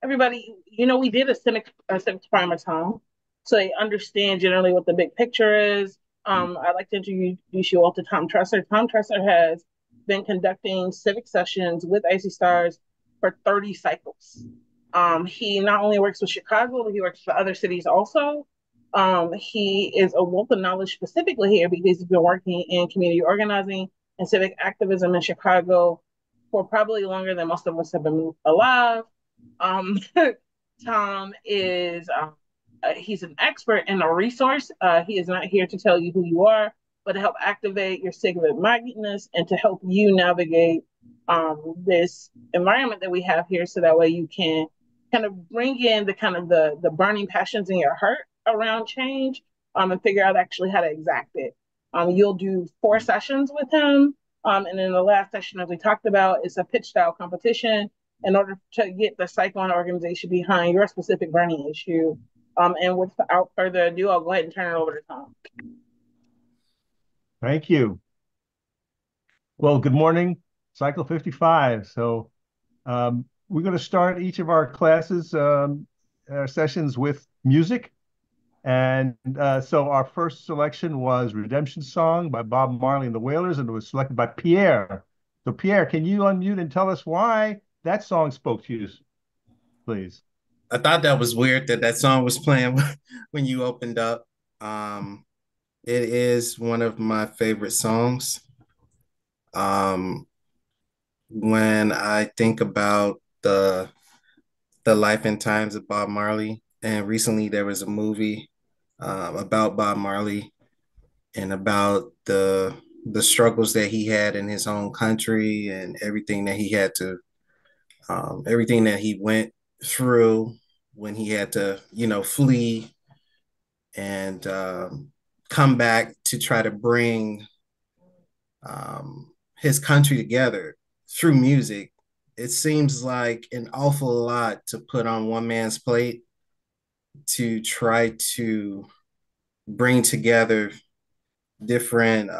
everybody, we did a civics primer time, so they understand generally what the big picture is. I'd like to introduce you all to Tom Tresser. Tom Tresser has been conducting civic sessions with Icy Stars for 30 cycles. He not only works with Chicago, but he works for other cities also. He is a wealth of knowledge specifically here because he's been working in community organizing and civic activism in Chicago for probably longer than most of us have been alive. Um, Tom is he's an expert and a resource. He is not here to tell you who you are, but to help activate your civic mindedness and to help you navigate this environment that we have here, so that way you can kind of bring in the kind of the burning passions in your heart around change, and figure out actually how to exact it. You'll do 4 sessions with him, and then the last session, as we talked about, is a pitch style competition in order to get the cycle and organization behind your specific burning issue. And without further ado, I'll go ahead and turn it over to Tom. Thank you. Well, good morning, Cycle 55. We're going to start each of our classes, our sessions with music. So our first selection was Redemption Song by Bob Marley and the Wailers, and it was selected by Pierre. So Pierre, can you unmute and tell us why that song spoke to you, please? I thought that was weird that that song was playing when you opened up. Um, it is one of my favorite songs. Um, when I think about the life and times of Bob Marley, and recently there was a movie about Bob Marley and about the struggles that he had in his own country and everything that he had to everything that he went through when he had to, flee and come back to try to bring his country together through music. It seems like an awful lot to put on one man's plate to try to bring together different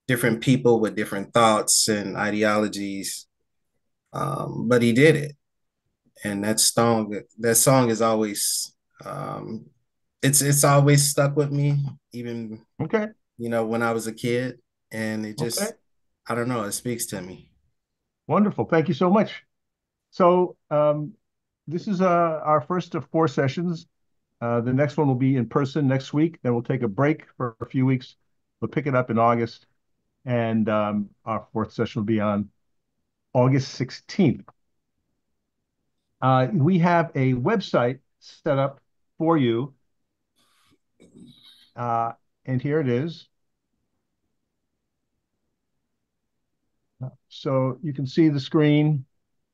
different people with different thoughts and ideologies. But he did it, and that song is always it's always stuck with me, even Okay. when I was a kid, and it Okay. just, I don't know, it speaks to me. Wonderful. Thank you so much. This is our first of 4 sessions. The next one will be in person next week. Then we'll take a break for a few weeks. We'll pick it up in August, and our fourth session will be on August 16th. We have a website set up for you, and here it is. So you can see the screen.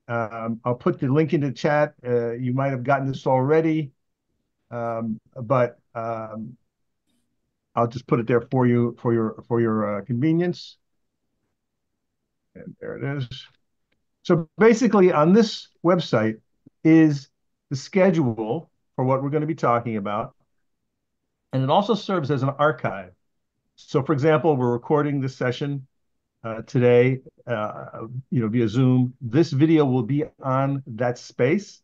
I'll put the link in the chat. You might have gotten this already, but I'll just put it there for you for your convenience. And there it is. So basically, on this website is the schedule for what we're going to be talking about, and it also serves as an archive. So, for example, we're recording this session today, via Zoom. This video will be on that space.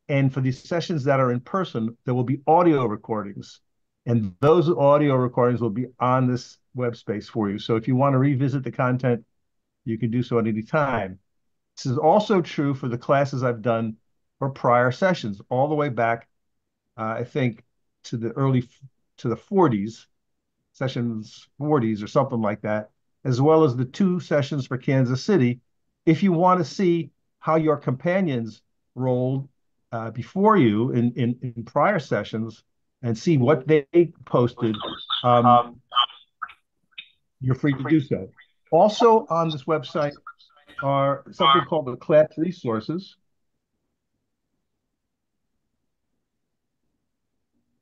And for these sessions that are in person, there will be audio recordings. And those audio recordings will be on this web space for you. So if you want to revisit the content, you can do so at any time. This is also true for the classes I've done for prior sessions, all the way back, I think, to the 40s, sessions 40s or something like that, as well as the 2 sessions for Kansas City. If you want to see how your companions rolled before you in prior sessions and see what they posted, you're free to do so. Also on this website are something called the class resources.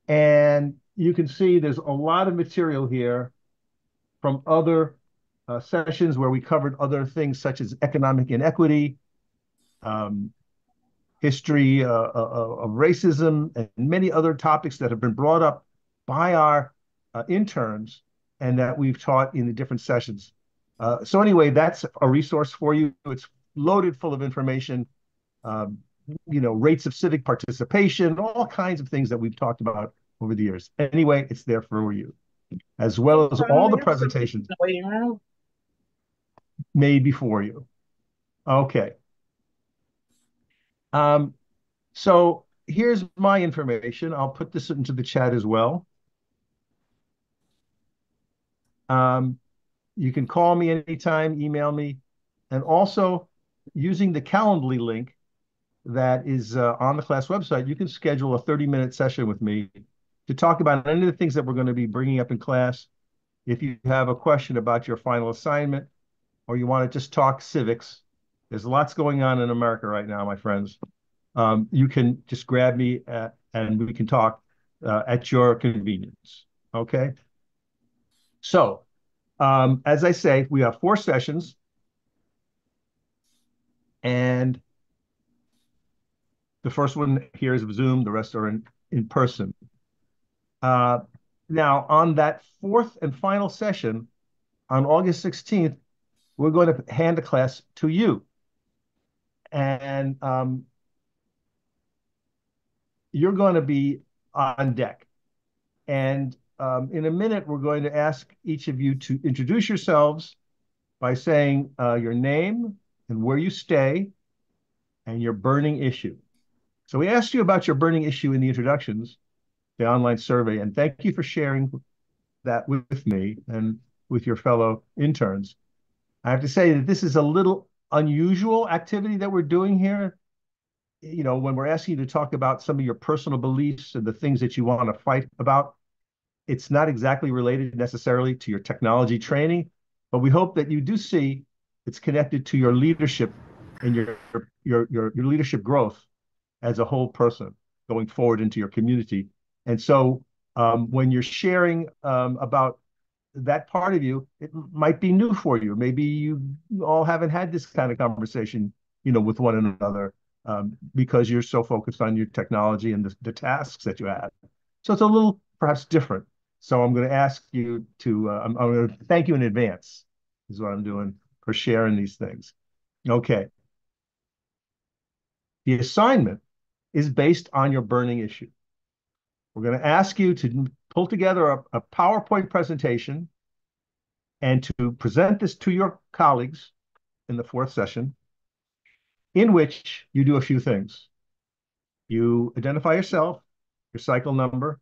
And you can see there's a lot of material here from other sessions where we covered other things such as economic inequity, history of racism, and many other topics that have been brought up by our interns and that we've taught in the different sessions. So anyway, that's a resource for you. It's loaded full of information rates of civic participation, all kinds of things that we've talked about over the years. Anyway, it's there for you, as well as all the They have some in presentations the waiting room. made before you. Okay. Um, so here's my information. I'll put this into the chat as well. Um, you can call me anytime, email me, and also using the Calendly link that is on the class website, you can schedule a 30-minute session with me to talk about any of the things that we're going to be bringing up in class. If you have a question about your final assignment or you want to just talk civics, there's lots going on in America right now, my friends. You can just grab me and we can talk at your convenience. Okay. So, as I say, we have 4 sessions, and the first one here is Zoom. The rest are in person. Uh, Now, on that 4th and final session on August 16th, we're going to hand the class to you. And you're going to be on deck. And in a minute, we're going to ask each of you to introduce yourselves by saying your name and where you stay and your burning issue. So we asked you about your burning issue in the introductions, the online survey, and thank you for sharing that with me and with your fellow interns. I have to say that this is a little unusual activity that we're doing here. When we're asking you to talk about some of your personal beliefs and the things that you want to fight about, it's not exactly related necessarily to your technology training, but we hope that you do see it's connected to your leadership and your leadership growth as a whole person going forward into your community. And so when you're sharing about that part of you, it might be new for you. Maybe you all haven't had this kind of conversation, with one another because you're so focused on your technology and the tasks that you have. So it's a little perhaps different. So I'm going to ask you to, I'm going to thank you in advance, is what I'm doing for sharing these things. Okay. The assignment is based on your burning issue. We're going to ask you to pull together a PowerPoint presentation and to present this to your colleagues in the 4th session, in which you do a few things. You identify yourself, your cycle number,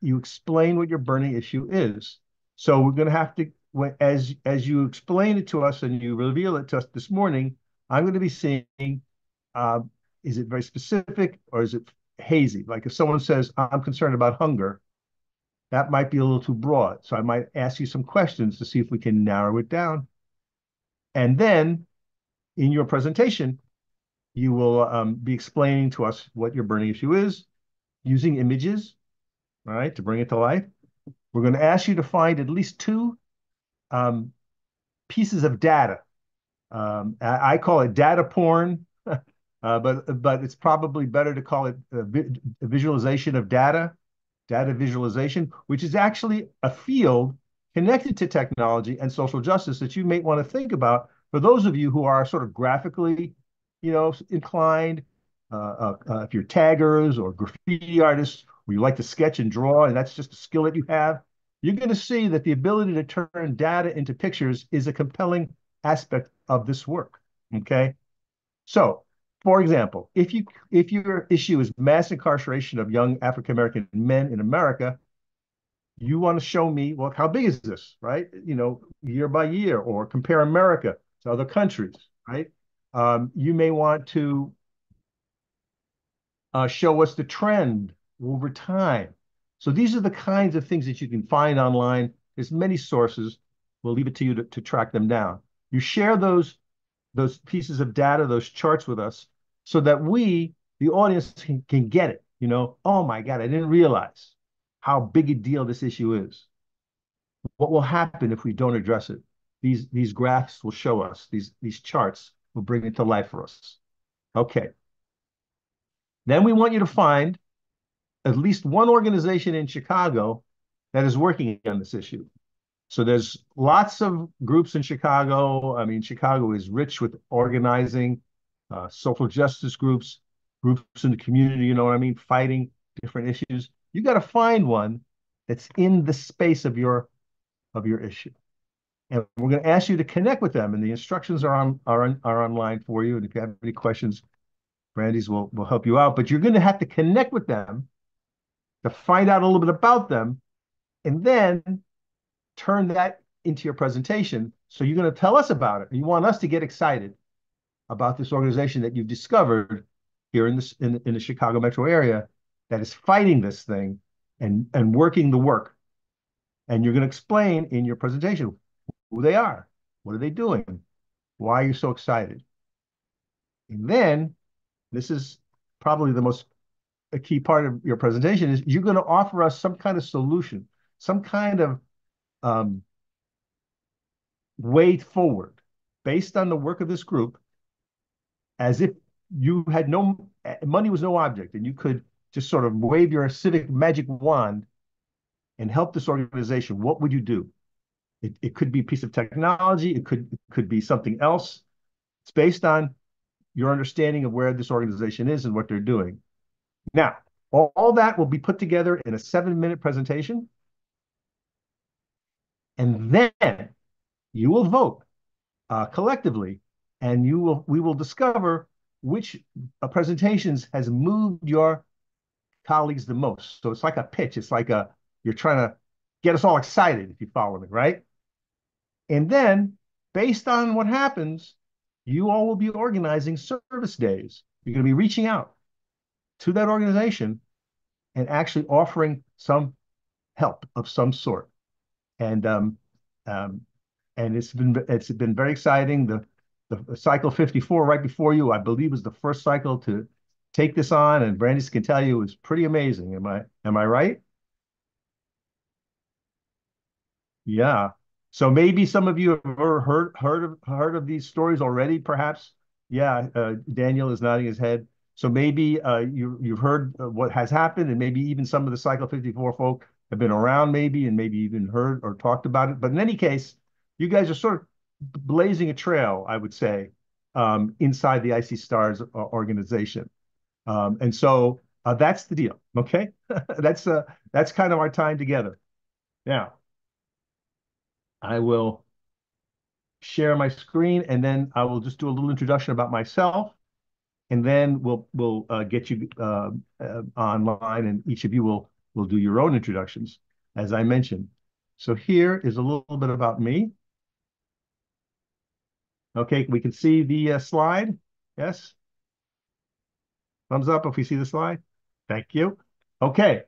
you explain what your burning issue is. So we're going to have to, as you explain it to us and you reveal it to us this morning, I'm going to be seeing, is it very specific or is it hazy? Like if someone says, I'm concerned about hunger, that might be a little too broad. So I might ask you some questions to see if we can narrow it down. And then in your presentation, you will be explaining to us what your burning issue is using images, right, to bring it to life. We're going to ask you to find at least 2 pieces of data. I call it data porn, but it's probably better to call it a visualization of data visualization, which is actually a field connected to technology and social justice that you may want to think about for those of you who are sort of graphically, inclined. If you're taggers or graffiti artists, or you like to sketch and draw, and that's just a skill that you have, you're going to see that the ability to turn data into pictures is a compelling aspect of this work. Okay, so for example, if your issue is mass incarceration of young African American men in America, you want to show me, well, how big is this, right? Year by year, or compare America to other countries, right? You may want to show us the trend over time. So these are the kinds of things that you can find online. There's many sources. We'll leave it to you to track them down. You share those pieces of data, those charts with us, so that we, the audience, can get it. Oh my God, I didn't realize how big a deal this issue is. What will happen if we don't address it? These graphs will show us, these charts will bring it to life for us. Okay. Then we want you to find at least one organization in Chicago that is working on this issue. So there's lots of groups in Chicago. I mean, Chicago is rich with organizing. social justice groups, groups in the community, you know what I mean, fighting different issues. You got to find one that's in the space of your issue. And we're going to ask you to connect with them, and the instructions are online for you. And if you have any questions, Brandy's will help you out. But you're going to have to connect with them to find out a little bit about them, and then turn that into your presentation. So you're going to tell us about it. You want us to get excited about this organization that you've discovered here in the Chicago metro area that is fighting this thing and working the work. And you're going to explain in your presentation who they are, what are they doing, why are you so excited? And then this is probably the most a key part of your presentation is you're going to offer us some kind of solution, some kind of um, way forward based on the work of this group, as if you had no money was no object and you could just sort of wave your civic magic wand and help this organization. What would you do? It could be a piece of technology. It could be something else. It's based on your understanding of where this organization is and what they're doing. Now, all that will be put together in a 7-minute presentation. And then you will vote collectively, and we will discover which presentations has moved your colleagues the most. So it's like a pitch. It's like you're trying to get us all excited, if you follow me, right? And then, based on what happens, you all will be organizing service days. You're going to be reaching out to that organization and actually offering some help of some sort. And um, and it's been very exciting. The cycle 54 right before you, I believe, was the first cycle to take this on, and Brandis can tell you it was pretty amazing. Am I right? Yeah. So maybe some of you have ever heard of these stories already, perhaps. Yeah, Daniel is nodding his head. So maybe you've heard what has happened, and maybe even some of the Cycle 54 folk have been around, maybe, and maybe even heard or talked about it. But in any case, you guys are sort of blazing a trail, I would say, inside the Icy Stars organization. And so that's the deal. Okay, that's kind of our time together. Now, I will share my screen, and then I will just do a little introduction about myself, and then we'll get you online, and each of you will do your own introductions, as I mentioned. So here is a little bit about me. Okay, we can see the slide. Yes, thumbs up if we see the slide. Thank you. Okay,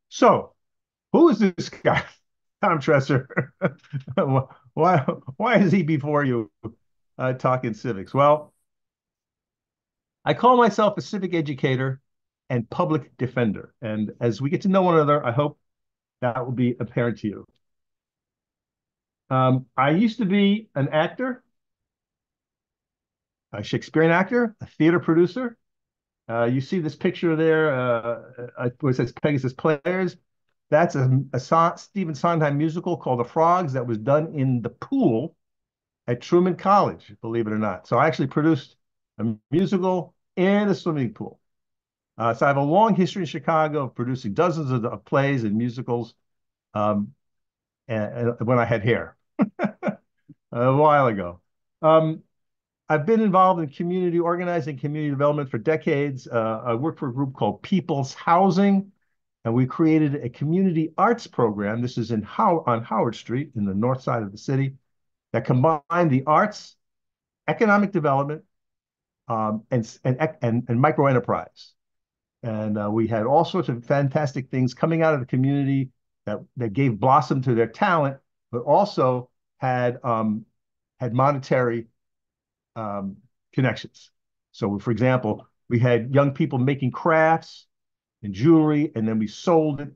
so who is this guy, Tom Tresser? why why is he before you talking civics? Well, I call myself a civic educator and public defender. And as we get to know one another, I hope that will be apparent to you. I used to be an actor, a Shakespearean actor, a theater producer. You see this picture there, where it says Pegasus Players. That's a Stephen Sondheim musical called The Frogs that was done in the pool at Truman College, believe it or not. So I actually produced a musical in a swimming pool. So I have a long history in Chicago of producing dozens of plays and musicals, and when I had hair a while ago. I've been involved in community organizing, community development for decades. I worked for a group called People's Housing, and we created a community arts program. This is on Howard Street in the north side of the city that combined the arts, economic development, and micro enterprise. And we had all sorts of fantastic things coming out of the community that gave blossom to their talent, but also had monetary connections. So, for example, we had young people making crafts and jewelry, and then we sold it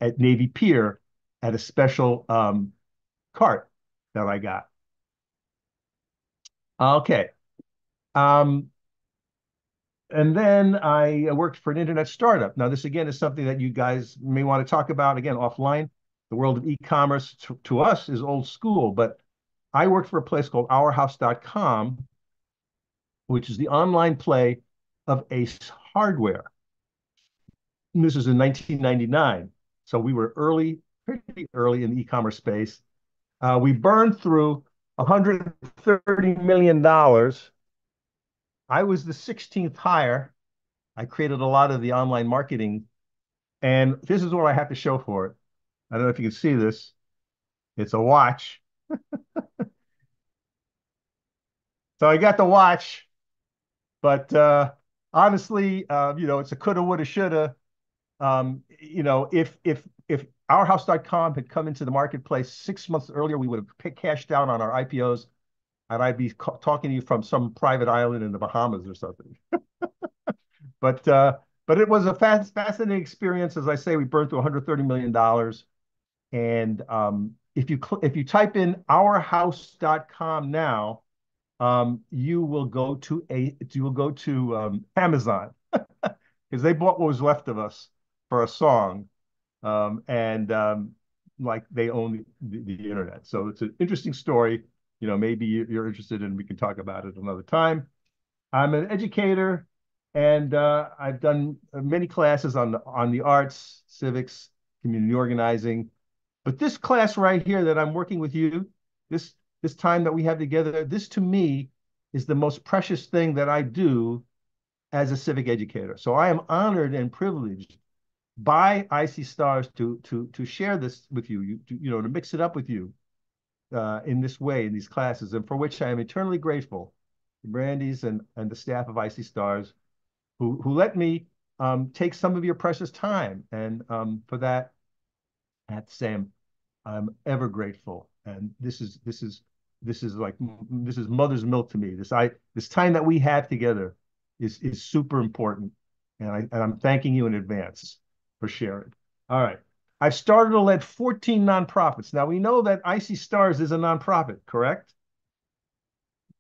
at Navy Pier at a special cart that I got. Okay. Um, and then I worked for an internet startup. Now, this again is something that you guys may want to talk about again offline. The world of e-commerce to us is old school, but I worked for a place called ourhouse.com, which is the online play of Ace Hardware. And this is in 1999. So we were early, pretty early in the e-commerce space. We burned through $130 million. I was the 16th hire. I created a lot of the online marketing. And this is what I have to show for it. I don't know if you can see this. It's a watch. So I got the watch, but honestly, it's a coulda, woulda, shoulda. If ourhouse.com had come into the marketplace 6 months earlier, we would have cashed out on our IPOs, and I'd be talking to you from some private island in the Bahamas or something. But but it was a fascinating experience. As I say, we burned through $130 million. And if you type in ourhouse.com now, you will go to Amazon because they bought what was left of us for a song, and like they own the internet. So it's an interesting story. Maybe you're interested, and we can talk about it another time. I'm an educator, and I've done many classes on the arts, civics, community organizing. But this class right here that I'm working with you, this this time that we have together, this to me is the most precious thing that I do as a civic educator. So I am honored and privileged by IC Stars to share this with you, to mix it up with you in this way in these classes, and for which I am eternally grateful to Brandy's and the staff of IC Stars who let me take some of your precious time, and for that I have to say I'm ever grateful. And this is mother's milk to me. This time that we have together is super important, and I'm thanking you in advance for sharing. All right. I've started or led 14 nonprofits. Now we know that IC Stars is a nonprofit, correct?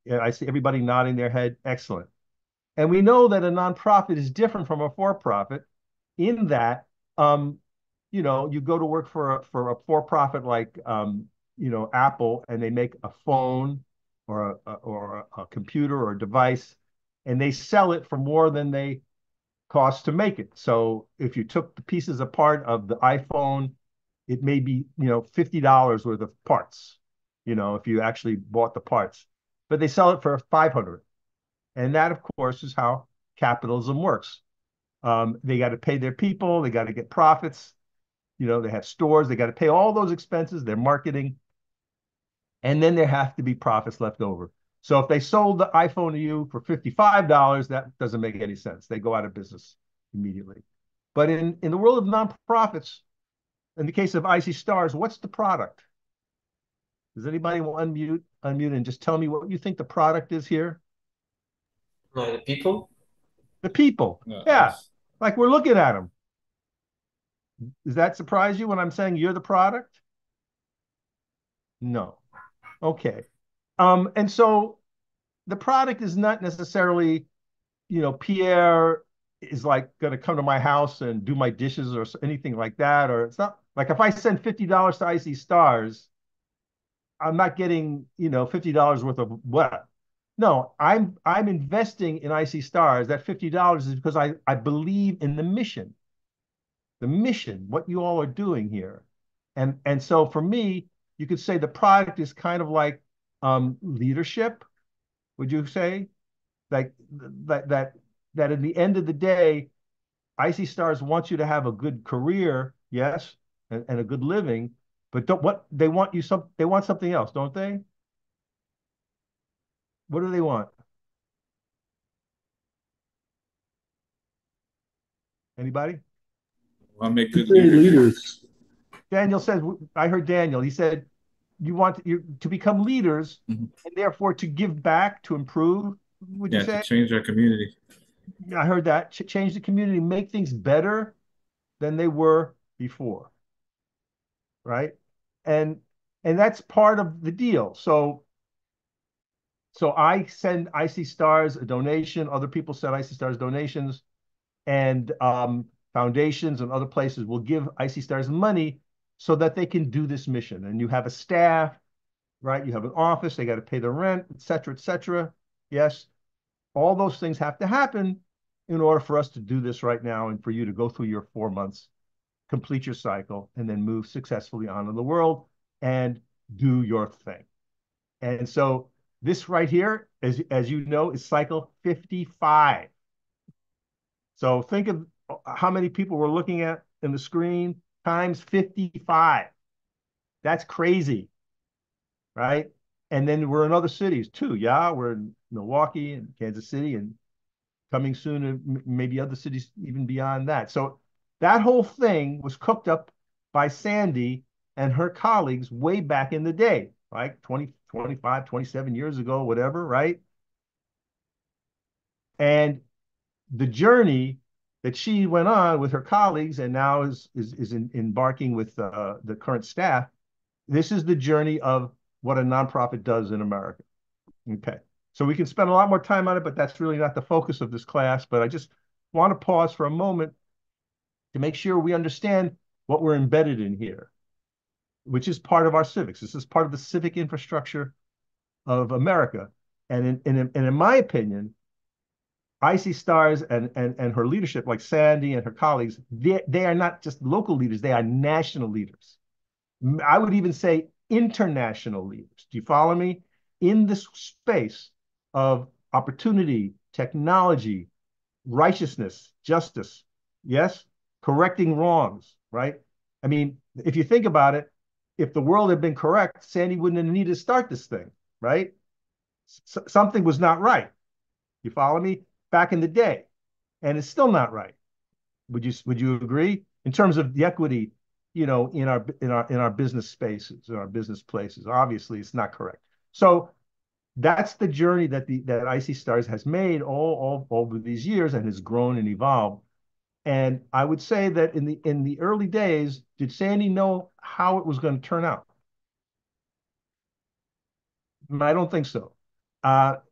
Yeah, I see everybody nodding their head. Excellent. And we know that a nonprofit is different from a for-profit in that you go to work for a for-profit like Apple, and they make a phone or a computer or a device, and they sell it for more than they cost to make it. So if you took the pieces apart of the iPhone, it may be $50 worth of parts. If you actually bought the parts, but they sell it for 500, and that of course is how capitalism works. They got to pay their people, they got to get profits. They have stores, they got to pay all those expenses, their marketing, and then there have to be profits left over. So if they sold the iPhone to you for $55, that doesn't make any sense. They go out of business immediately. But in the world of nonprofits, in the case of IC Stars, what's the product? Does anybody want to unmute and just tell me what you think the product is here? The people? The people. Yeah. Like we're looking at them. Does that surprise you when I'm saying you're the product? No. Okay. And so the product is not necessarily, Pierre is like going to come to my house and do my dishes or anything like that. Or it's not like if I send $50 to IC Stars, I'm not getting, $50 worth of what? No, I'm investing in IC Stars. That $50 is because I believe in the mission, what you all are doing here. And so for me, you could say the product is kind of like leadership, would you say? Like that in the end of the day, IC Stars wants you to have a good career, yes, and a good living, but what they want they want something else, don't they? What do they want? Anybody? I make good leaders. Daniel says, I heard Daniel, he said, you want to become leaders, and therefore to give back, to improve, would you say? To change our community. I heard that. Change the community, make things better than they were before, right? And that's part of the deal. So I send IC Stars a donation, other people send IC Stars donations, and foundations and other places will give IC Stars money so that they can do this mission. And you have a staff, right? You have an office, they got to pay the rent, et cetera, et cetera. Yes. all those things have to happen in order for us to do this right now and for you to go through your 4 months, complete your cycle, and then move successfully on in the world and do your thing. And so this right here, as you know, is cycle 55. So think of how many people we're looking at in the screen times 55. That's crazy, right? And then we're in other cities too. Yeah, we're in Milwaukee and Kansas City and coming soon to maybe other cities even beyond that. So that whole thing was cooked up by Sandy and her colleagues way back in the day, right? 20, 25, 27 years ago, whatever, right? And the journey that she went on with her colleagues and now is embarking with the current staff. This is the journey of what a nonprofit does in America. Okay. So we can spend a lot more time on it, but that's really not the focus of this class. But I just want to pause for a moment to make sure we understand what we're embedded in here, which is part of our civics. This is part of the civic infrastructure of America. And in my opinion, Icy Stars and her leadership, like Sandy and her colleagues, they are not just local leaders, they are national leaders. I would even say international leaders. Do you follow me? In this space of opportunity, technology, righteousness, justice, yes, correcting wrongs, right? I mean, if you think about it, if the world had been correct, Sandy wouldn't have needed to start this thing, right? Something was not right. You follow me? Back in the day, and it's still not right. Would you agree? In terms of the equity, in our business spaces, in our business places, obviously it's not correct. So that's the journey that Icy Stars has made all over these years and has grown and evolved. And I would say that in the early days, did Sandy know how it was going to turn out? I don't think so.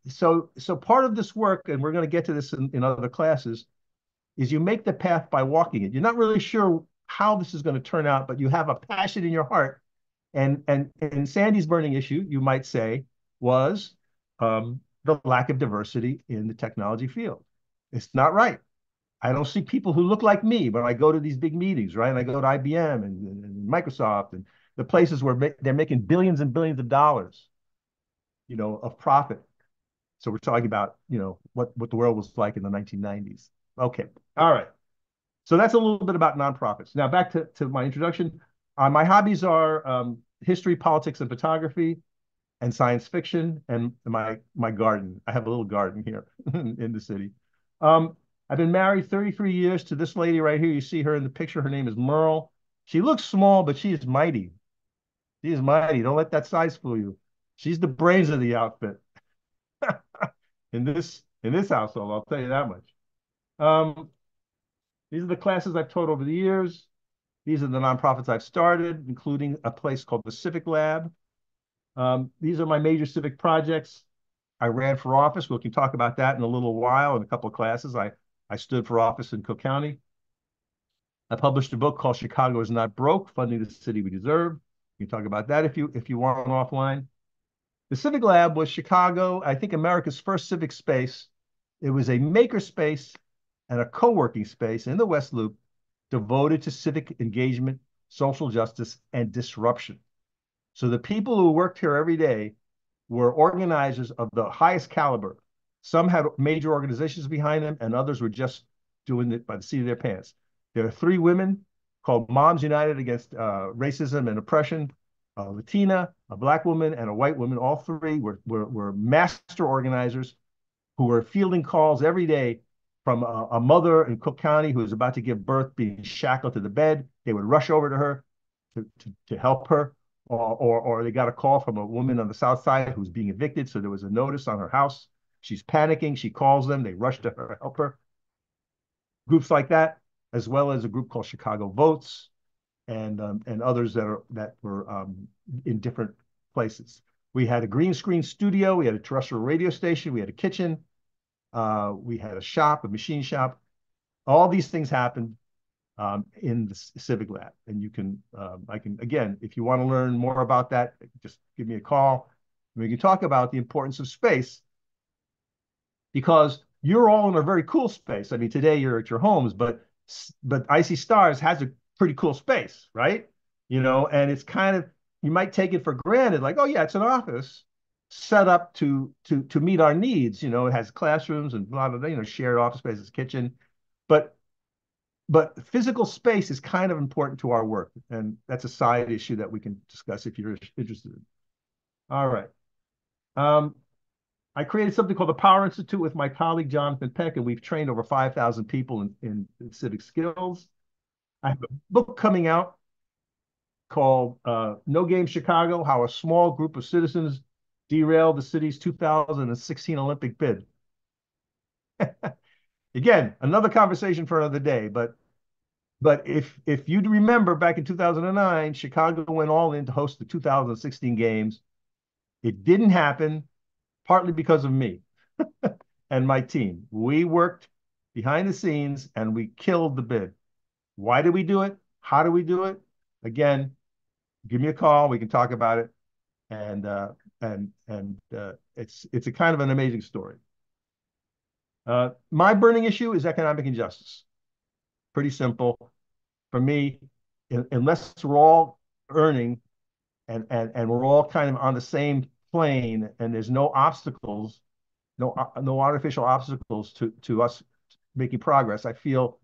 So part of this work, and we're going to get to this in other classes, is you make the path by walking it. You're not really sure how this is going to turn out, but you have a passion in your heart. And Sandy's burning issue, you might say, was the lack of diversity in the technology field. It's not right. I don't see people who look like me when I go to these big meetings, right? And I go to IBM and Microsoft and the places where they're making billions and billions of dollars, of profit. So we're talking about, what the world was like in the 1990s. Okay. All right. So that's a little bit about nonprofits. Now back to my introduction. My hobbies are history, politics, and photography, and science fiction, and my garden. I have a little garden here in the city. I've been married 33 years to this lady right here. You see her in the picture. Her name is Merle. She looks small, but she is mighty. She is mighty. Don't let that size fool you. She's the brains of the outfit in this household. I'll tell you that much. These are the classes I've taught over the years. These are the nonprofits I've started, including a place called the Civic Lab. These are my major civic projects. I ran for office. We can talk about that in a little while in a couple of classes. I stood for office in Cook County. I published a book called Chicago is Not Broke, Funding the City We Deserve. We can talk about that if you want offline. The Civic Lab was Chicago, I think America's first civic space. It was a maker space and a co-working space in the West Loop devoted to civic engagement, social justice, and disruption. So the people who worked here every day were organizers of the highest caliber. Some had major organizations behind them, and others were just doing it by the seat of their pants. There are 3 women called Moms United Against Racism and Oppression, a Latina, a Black woman, and a white woman. All 3 were master organizers who were fielding calls every day from a mother in Cook County who was about to give birth, being shackled to the bed. They would rush over to her to help her. Or they got a call from a woman on the South Side who was being evicted. So there was a notice on her house. She's panicking. She calls them. They rush to her, help her. Groups like that, as well as a group called Chicago Votes and others that were in different places. We had a green screen studio. We had a terrestrial radio station. We had a kitchen. We had a shop, a machine shop. All these things happened in the Civic Lab. And I can, again, if you want to learn more about that, just give me a call. We can talk about the importance of space because you're all in a very cool space. I mean, today you're at your homes, but Icy Stars has a pretty cool space, right? And it's kind of, you might take it for granted, like, oh yeah, it's an office set up to meet our needs. It has classrooms and blah blah blah, shared office spaces, kitchen, but physical space is kind of important to our work, and that's a side issue that we can discuss if you're interested in. All right. Um, I created something called the Power Institute with my colleague Jonathan Peck, and we've trained over 5,000 people in civic skills. I have a book coming out called No Game Chicago: How a Small Group of Citizens Derailed the City's 2016 Olympic Bid. Again, another conversation for another day, but if you remember back in 2009, Chicago went all in to host the 2016 games. It didn't happen, partly because of me and my team. We worked behind the scenes and we killed the bid. Why did we do it? How do we do it? Again, give me a call. We can talk about it. And it's a kind of an amazing story. My burning issue is economic injustice. Pretty simple. For me, unless we're all earning and we're all kind of on the same plane and there's no obstacles, no artificial obstacles to us making progress, I feel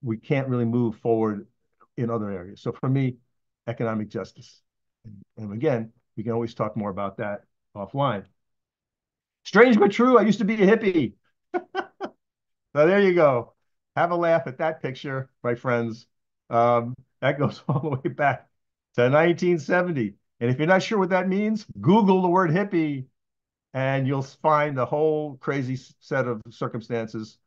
we can't really move forward in other areas. So for me, economic justice. And again, we can always talk more about that offline. Strange but true, I used to be a hippie. So there you go. Have a laugh at that picture, my friends. That goes all the way back to 1970. And if you're not sure what that means, Google the word hippie and you'll find a whole crazy set of circumstances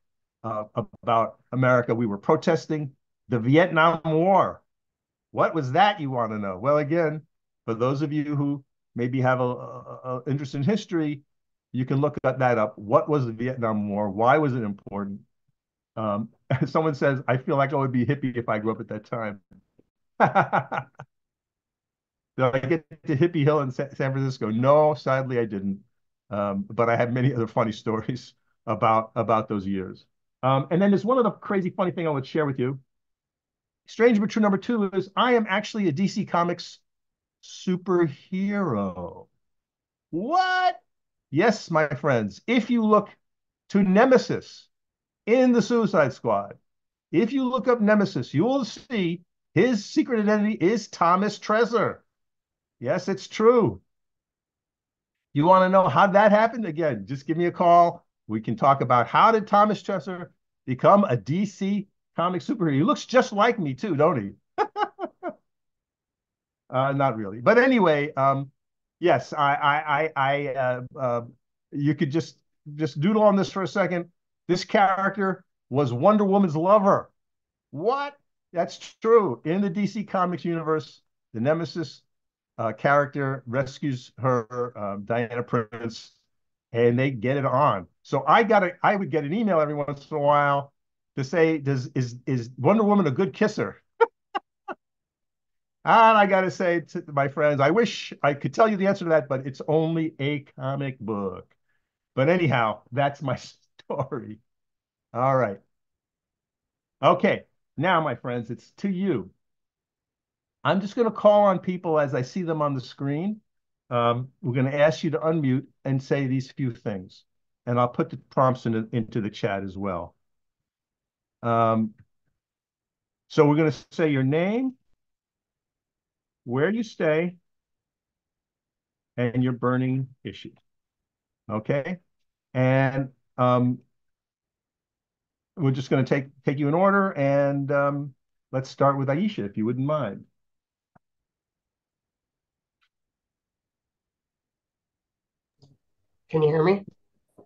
about America. We were protesting the Vietnam War. What was that, you want to know? Well, again, for those of you who maybe have a interest in history, you can look that up. What was the Vietnam War? Why was it important? Someone says, I feel like I would be hippie if I grew up at that time. Did I get to Hippie Hill in San Francisco? No, sadly I didn't. But I have many other funny stories about those years. And then there's one other crazy funny thing I would share with you. Strange but true number two is I am actually a DC Comics superhero. What? Yes, my friends. If you look to Nemesis in the Suicide Squad, if you look up Nemesis, you will see his secret identity is Thomas Trezor. Yes, it's true. You want to know how that happened? Again, just give me a call. We can talk about how did Thomas Trezor become a DC comic superhero. He looks just like me too, don't he? Not really, but anyway, yes, you could just doodle on this for a second. This character was Wonder Woman's lover. What? That's true. In the DC Comics universe, the Nemesis character rescues her, Diana Prince, and they get it on. So I would get an email every once in a while to say, is Wonder Woman a good kisser? And I got to say to my friends, I wish I could tell you the answer to that, but it's only a comic book. But anyhow, that's my story. All right. Okay. Now, my friends, it's to you. I'm just going to call on people as I see them on the screen. We're going to ask you to unmute and say these few things. And I'll put the prompts into the chat as well. So we're going to say your name, where you stay, and your burning issue. Okay? And we're just going to take you in order. And let's start with Aisha, if you wouldn't mind. Can you hear me?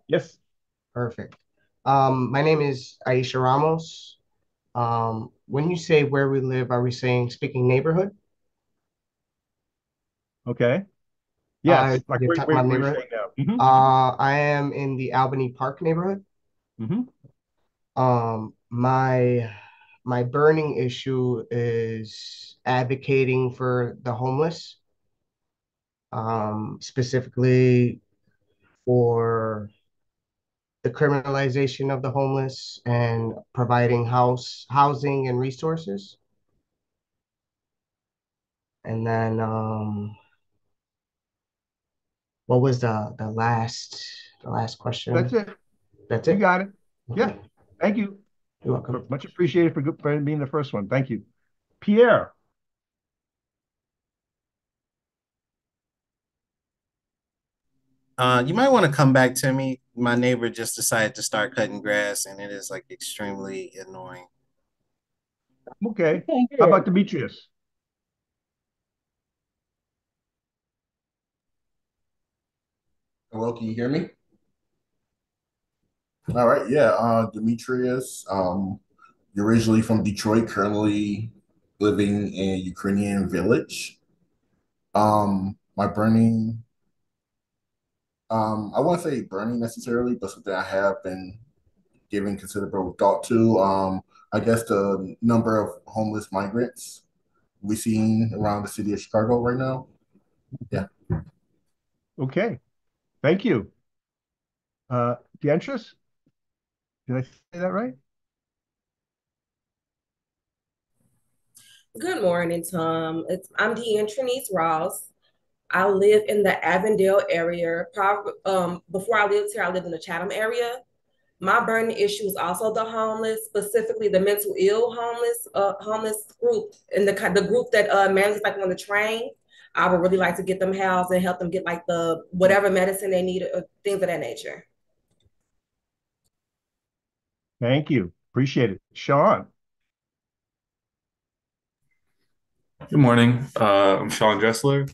Yes. Perfect. My name is Aisha Ramos. When you say where we live, are we saying speaking neighborhood? Okay. Yes. Like You're talking about where you're neighborhood? staying now. Mm-hmm. I am in the Albany Park neighborhood. Mm-hmm. My burning issue is advocating for the homeless, specifically for the criminalization of the homeless and providing housing and resources. And then what was the last That's question? it. That's You it. got it. Yeah. Okay. Thank you. You're welcome. Much appreciated for being the first one. Thank you. Pierre. You might want to come back to me. My neighbor just decided to start cutting grass, and it is like extremely annoying. Okay. Okay, How about good. Demetrius? Hello, can you hear me? All right, yeah. Demetrius, you're originally from Detroit, currently living in a Ukrainian village. My burning, I wouldn't say burning necessarily, but something I have been giving considerable thought to. I guess the number of homeless migrants we seeing around the city of Chicago right now. Yeah. Okay. Thank you. Deantrus, did I say that right? Good morning, Tom. I'm Deantrinice Ross. I live in the Avondale area. Before I lived here, I lived in the Chatham area. My burning issue is also the homeless, specifically the mental ill homeless group, and the group that manages like on the train. I would really like to get them housed and help them get like the whatever medicine they need or things of that nature. Thank you. Appreciate it. Sean. Good morning. I'm Sean Dressler.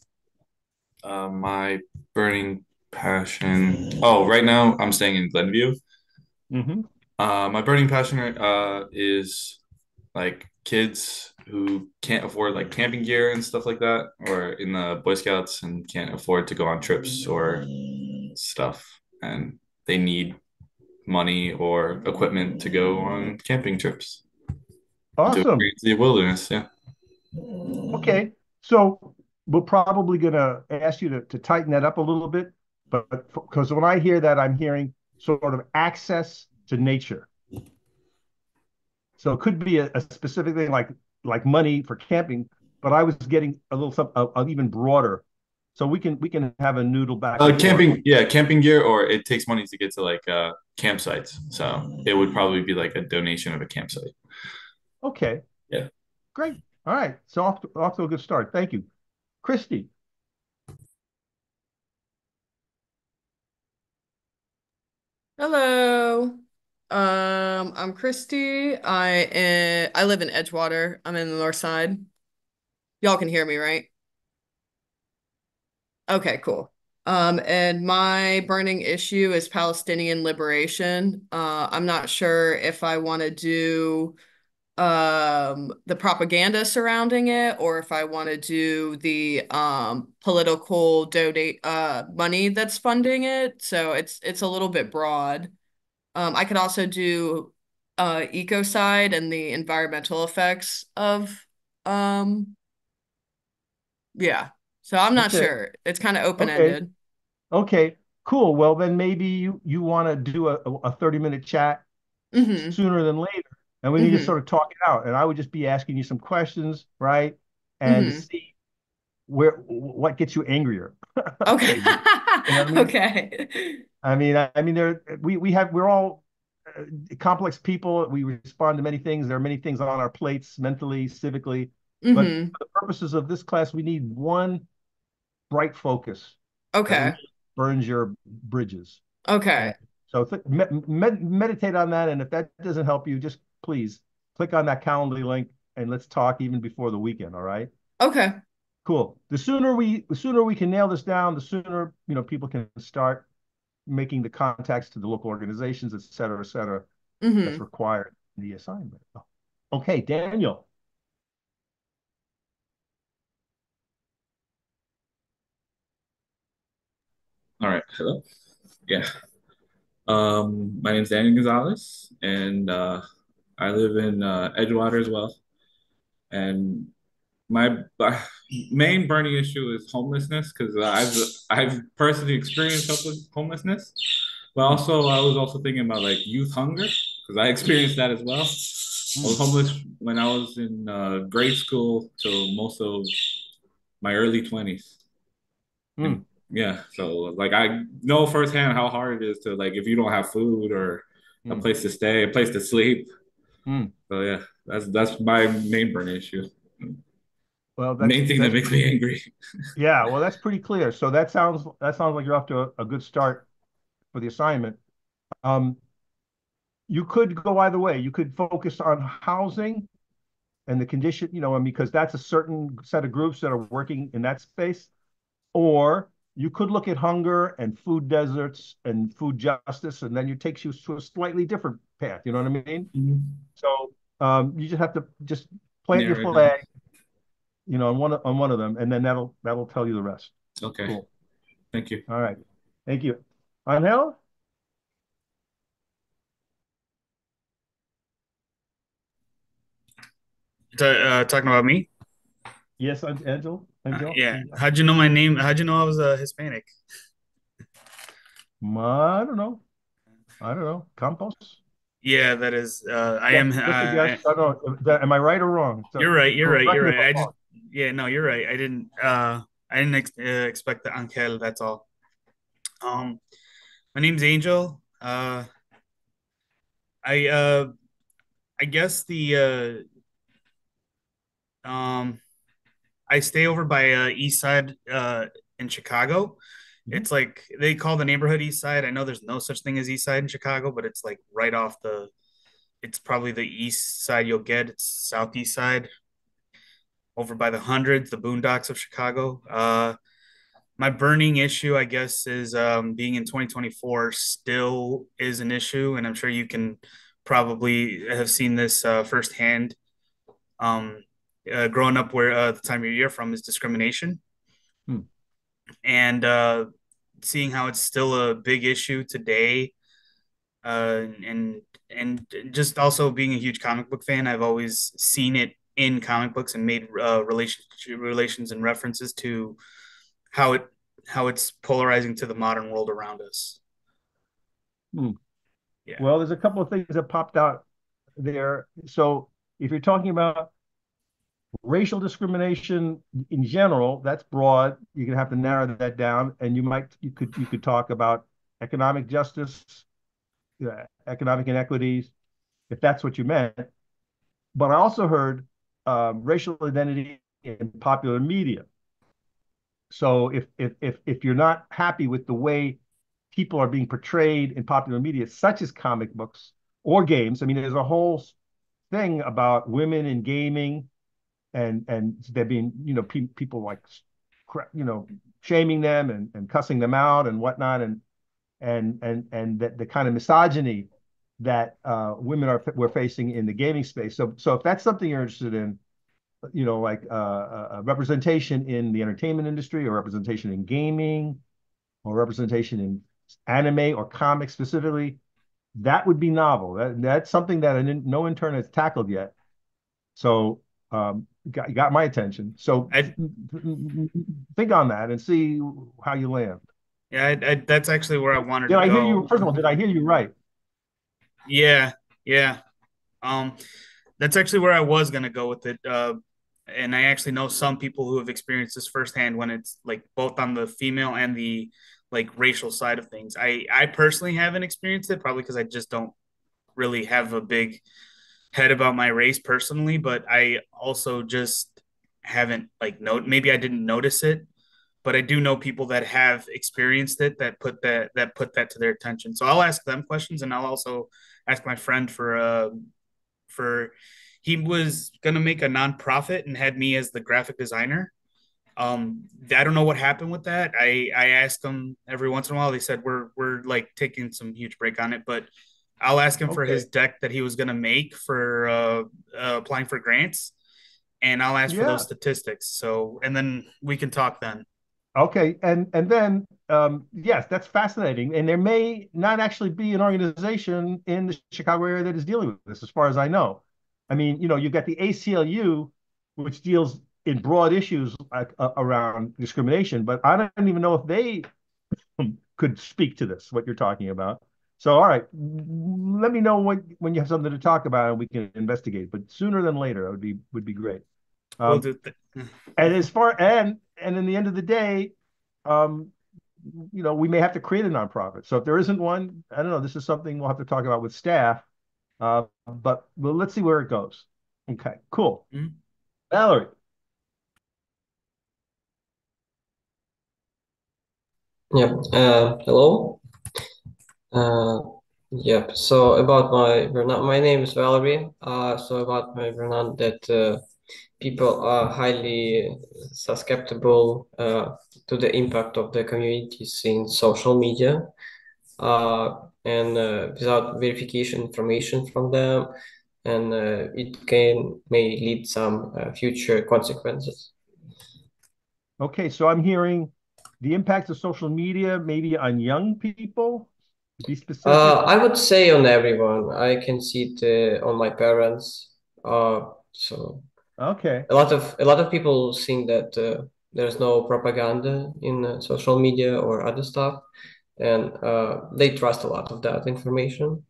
My burning passion. Oh, right now I'm staying in Glenview. Mm-hmm. My burning passion is like kids who can't afford like camping gear and stuff like that, or in the Boy Scouts and can't afford to go on trips or stuff, and they need money or equipment to go on camping trips to Awesome. experience the wilderness. Yeah. Okay. So we're probably going to ask you to tighten that up a little bit, but because when I hear that, I'm hearing sort of access to nature. So it could be a specific thing like money for camping, but I was getting a little something even broader. So we can have a noodle back and forth. Camping gear, or it takes money to get to like campsites. So it would probably be like a donation of a campsite. Okay. Yeah. Great. All right. So off to a good start. Thank you. Christy. Hello. I'm Christy. I live in Edgewater. I'm in the north side. Y'all can hear me, right? Okay, cool. And my burning issue is Palestinian liberation. I'm not sure if I want to do the propaganda surrounding it or if I want to do the political donate money that's funding it. So it's a little bit broad. I could also do ecocide and the environmental effects of um yeah. So I'm not Okay. sure. It's kind of Okay. open-ended. Okay. Cool. Well, then maybe you want to do a 30-minute chat Mm-hmm. sooner than later, and we need to Mm-hmm. sort of talk it out. And I would just be asking you some questions, right? And to Mm-hmm. see what gets you angrier. Okay. Okay. You know what I mean? Okay. I mean, we're all complex people. We respond to many things. There are many things on our plates, mentally, civically. But Mm-hmm. for the purposes of this class, we need one bright focus that Okay. really burns your bridges. And Okay. so meditate on that. And if that doesn't help you, just please click on that Calendly link and let's talk even before the weekend. All right. Okay. Cool. The sooner we can nail this down, the sooner people can start making the contacts to the local organizations, et cetera, that's Mm-hmm. required in the assignment. Okay, Daniel. All right. Hello. Yeah. My name's Daniel Gonzalez, and I live in Edgewater as well. And my main burning issue is homelessness because I've personally experienced homelessness. But also, I was also thinking about like youth hunger because I experienced that as well. I was homeless when I was in grade school till most of my early 20s. And Mm, yeah, so like I know firsthand how hard it is to like if you don't have food or a mm, place to stay, a place to sleep. mm. So yeah, that's my main burn issue. Well, Main thing that that's makes me angry. yeah. Well, that's pretty clear. So that sounds like you're off to a good start for the assignment. Um, you could go either way. You could focus on housing and the condition, and because that's a certain set of groups that are working in that space. Or you could look at hunger and food deserts and food justice, and then it takes you to a slightly different path. You know what I mean? Mhm. So you just have to just plant your Narrow it down. flag, on one of them, and then that'll tell you the rest. Okay, Cool. thank you. All right. Thank you. Angel? Talking about me? Yes, Angel. Angel. Yeah. How'd you know my name? How'd you know I was Hispanic? I don't know. I don't know. Campos? Yeah, that is. I Yeah, am. just a guess. I don't know. Am I right or wrong? So You're right. You're right. correct You're me if right. I'm I just. wrong. Yeah. No, you're right. I didn't expect the Angel. That's all. Um. My name's Angel. I. I guess the. I stay over by East Side. In Chicago. Mhm. It's like they call the neighborhood East Side. I know there's no such thing as East Side in Chicago, but it's like right off the. It's probably the east side you'll get. It's southeast side over by the hundreds, the boondocks of Chicago. My burning issue, I guess, is being in 2024 still is an issue, and I'm sure you can probably have seen this firsthand. Um, Growing up where the time you're from is discrimination, Hmm. and seeing how it's still a big issue today, and just also being a huge comic book fan, I've always seen it in comic books and made relations and references to how it how it's polarizing to the modern world around us. Hmm. Yeah. Well, there's a couple of things that popped out there. So if you're talking about racial discrimination in general, that's broad. You're gonna have to narrow that down, and you could talk about economic justice, economic inequities, if that's what you meant. But I also heard racial identity in popular media. So if you're not happy with the way people are being portrayed in popular media, such as comic books or games, I mean, there's a whole thing about women in gaming and there being people like shaming them and cussing them out and whatnot and that the kind of misogyny that women were facing in the gaming space. So if that's something you're interested in, like representation in the entertainment industry or representation in gaming or representation in anime or comics specifically, that would be novel. That's something that no intern has tackled yet. So got my attention. So I think on that and see how you land. yeah, that's actually where I wanted Did to I hear you? go. First of all, did I hear you right? Yeah, yeah. Um, that's actually where I was gonna go with it. And I actually know some people who have experienced this firsthand when it's like both on the female and the like racial side of things. I personally haven't experienced it, probably because I just don't really have a big head about my race personally, but I also just haven't like maybe I didn't notice it, but I do know people that have experienced it that put that to their attention. So I'll ask them questions, and I'll also ask my friend for he was gonna make a nonprofit and had me as the graphic designer. I don't know what happened with that. I ask them every once in a while. They said we're like taking some huge break on it, but I'll ask him for his Okay. deck that he was gonna make for applying for grants, and I'll ask for those Yeah. statistics. So, and then we can talk then. Okay. And then yes, that's fascinating. And there may not actually be an organization in the Chicago area that is dealing with this, as far as I know. I mean, you've got the ACLU, which deals in broad issues like around discrimination, but I don't even know if they could speak to this, what you're talking about. So, all right, let me know when you have something to talk about and we can investigate. But sooner than later, would be great. We'll do And as far and in the end of the day, um, we may have to create a nonprofit. So if there isn't one, I don't know. This is something we'll have to talk about with staff. But well, let's see where it goes. Okay, cool. Mhm. Valerie. Yeah. Hello. Uh, yep. So about my Vernon, my name is Valerie. So about my Vernon, that people are highly susceptible to the impact of the communities in social media, and without verification information from them, and it may lead some future consequences. Okay, so I'm hearing the impact of social media maybe on young people. To be specific. I would say on everyone. I can see it on my parents. So Okay. a lot of people think that there's no propaganda in social media or other stuff, and they trust a lot of that information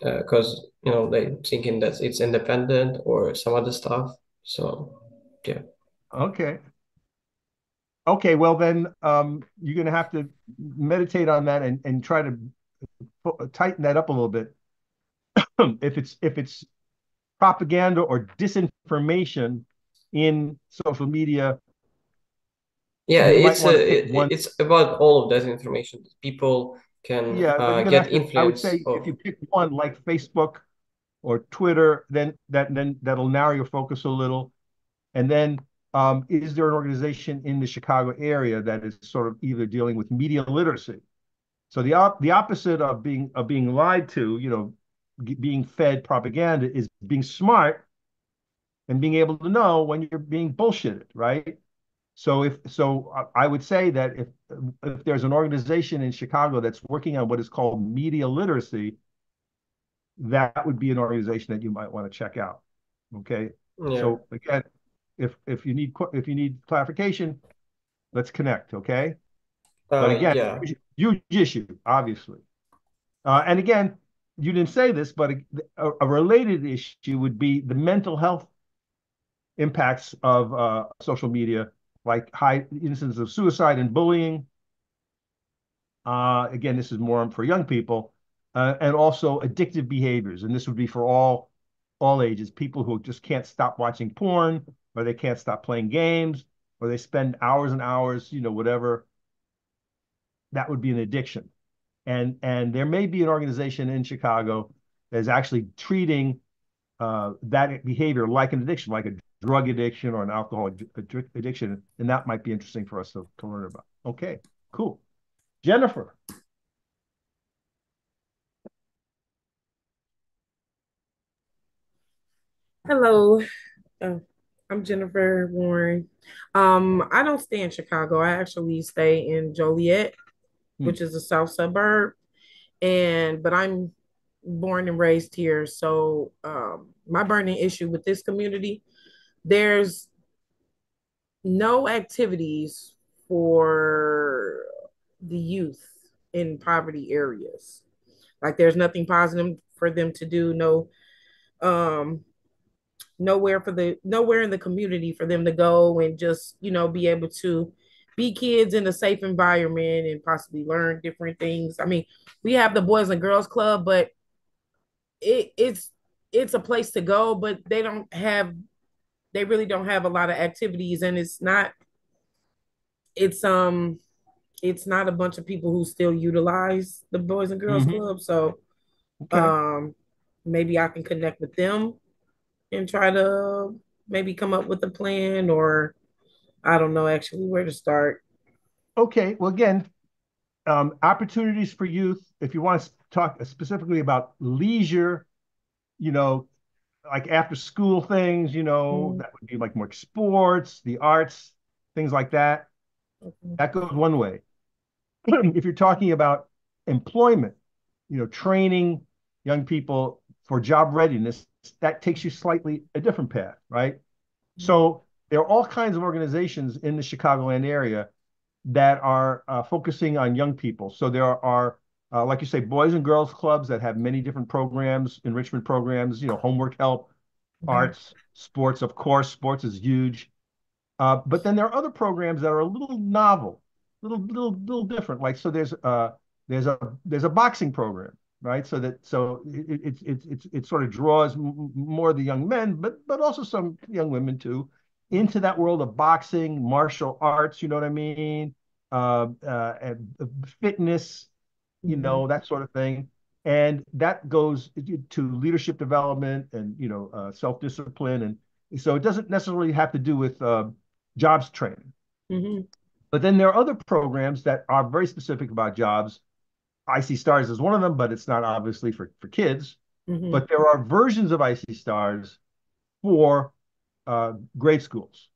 because they thinking that it's independent or some other stuff. So yeah. Okay. Okay, well then you're going to have to meditate on that and try to tighten that up a little bit. If it's propaganda or disinformation in social media, Yeah, you might want to pick one. it's about all of that information. People can Yeah, but you're going to get have to, I would influence say if of. you pick one like Facebook or Twitter, then that'll narrow your focus a little. And then is there an organization in the Chicago area that is sort of either dealing with media literacy? So the opposite of being lied to, being fed propaganda is being smart and being able to know when you're being bullshitted, right? I would say that if there's an organization in Chicago that's working on what is called media literacy, that would be an organization that you might want to check out. Okay. Yeah. So again, if you need clarification, let's connect. Okay. But again, Yeah. huge issue, obviously. And again, you didn't say this, but a related issue would be the mental health impacts of social media, like high incidence of suicide and bullying. Again, this is more for young people, and also addictive behaviors. And this would be for all ages, people who just can't stop watching porn, or they can't stop playing games, or they spend hours and hours, whatever. That would be an addiction. And there may be an organization in Chicago that is actually treating that behavior like an addiction, like a drug addiction or an alcohol addiction, and that might be interesting for us to learn about. Okay, cool. Jennifer. Hello, uh, I'm Jennifer Warren. I don't stay in Chicago. I actually stay in Joliet, which is a south suburb, but I'm born and raised here. So my burning issue with this community, there's no activities for the youth in poverty areas. Like there's nothing positive for them to do. No, um, nowhere in the community for them to go and just be able to be kids in a safe environment and possibly learn different things. I mean, we have the Boys and Girls Club, but it's a place to go, but they really don't have a lot of activities, and it's it's not a bunch of people who still utilize the Boys and Girls Club. So Okay. maybe I can connect with them and try to maybe come up with a plan, or I don't know actually where to start. Okay. Well, again, opportunities for youth. If you want to talk specifically about leisure, you know, like after school things, that would be like more sports, the arts, things like that. That goes one way. If you're talking about employment, training young people for job readiness, that takes you slightly a different path, right? So there are all kinds of organizations in the Chicagoland area that are focusing on young people. So there are, like you say, boys and girls clubs that have many different programs, enrichment programs, homework help, arts, sports. Of course, sports is huge. But then there are other programs that are a little novel, little different. Like so, there's a boxing program, right? So it sort of draws more the young men, but also some young women too, into that world of boxing, martial arts. You know what I mean? And fitness, that sort of thing. And that goes to leadership development and self-discipline, and so it doesn't necessarily have to do with jobs training. Mm-hmm. But then there are other programs that are very specific about jobs. IC Stars is one of them, but it's not obviously for kids. Mm-hmm. But there are versions of IC Stars for grade schools.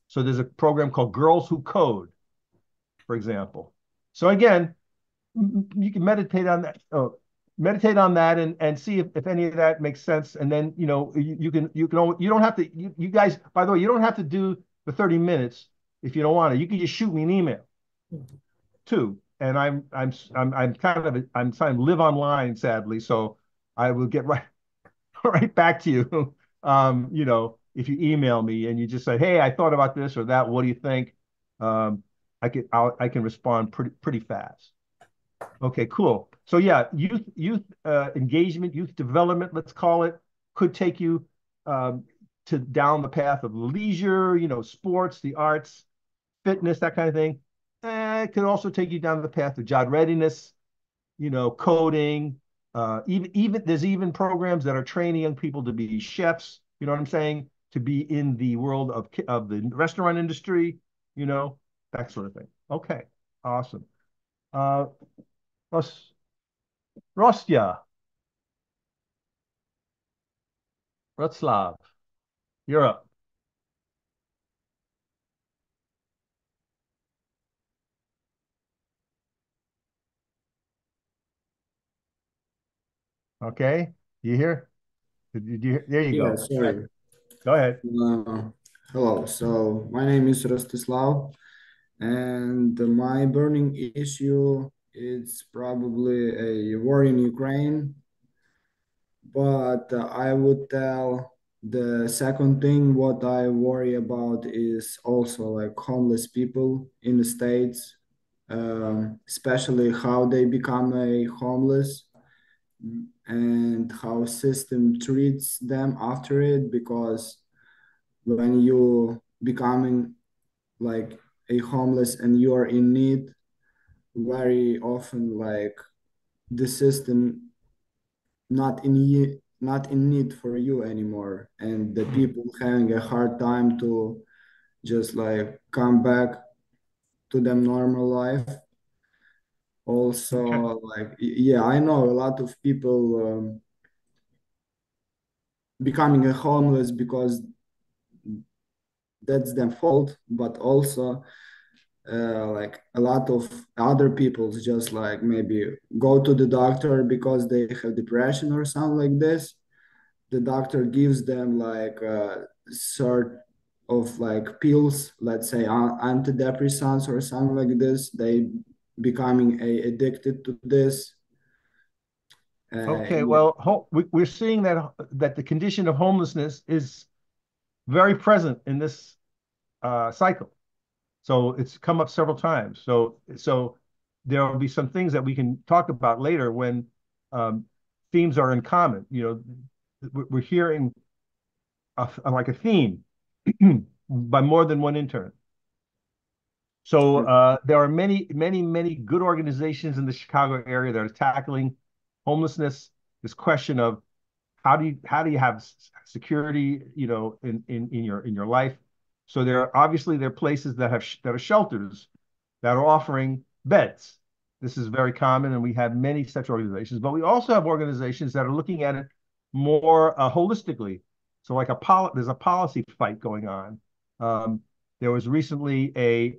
So there's a program called Girls Who Code, for example. So again, you can meditate on that and see if any of that makes sense. And then, you don't have to, you guys, by the way, you don't have to do the 30 minutes if you don't want to. You can just shoot me an email too. And I'm kind of, I'm trying to live online, sadly. So I will get right back to you. If you email me and you just say, hey, I thought about this or that, what do you think? I can respond pretty fast. Okay, cool. So yeah, youth engagement, youth development, let's call it, could take you to down the path of leisure, sports, the arts, fitness, that kind of thing. It could also take you down the path of job readiness, coding. Even there's even programs that are training young people to be chefs. You know what I'm saying? To be in the world of the restaurant industry, that sort of thing. Okay, awesome. Uh, Rostya, Wroclaw, Europe. Okay, you hear? There you Yeah, go. sorry. Go ahead. Hello. So my name is Rostislav, and my burning issue is probably a war in Ukraine. But I would tell the second thing what I worry about is also like homeless people in the States, especially how they become a homeless and how system treats them after it, because when you becoming like a homeless and you are in need, very often like the system not in need for you anymore, and the people having a hard time to just like come back to them normal life. Also, Okay. like yeah, I know a lot of people becoming a homeless because that's their fault, but also like a lot of other people just like maybe go to the doctor because they have depression or something like this. The doctor gives them like a sort of like pills, let's say antidepressants or something like this. They becoming addicted to this. Okay. Yeah. Well, we're seeing that the condition of homelessness is very present in this cycle. So it's come up several times. So there will be some things that we can talk about later when themes are in common. We're hearing like a theme by more than one intern. So there are many good organizations in the Chicago area that are tackling homelessness. This question of how do you have security, in your life. So there are places that are shelters that are offering beds. This is very common, and we have many such organizations. But we also have organizations that are looking at it more holistically. So like there's a policy fight going on. Um, there was recently a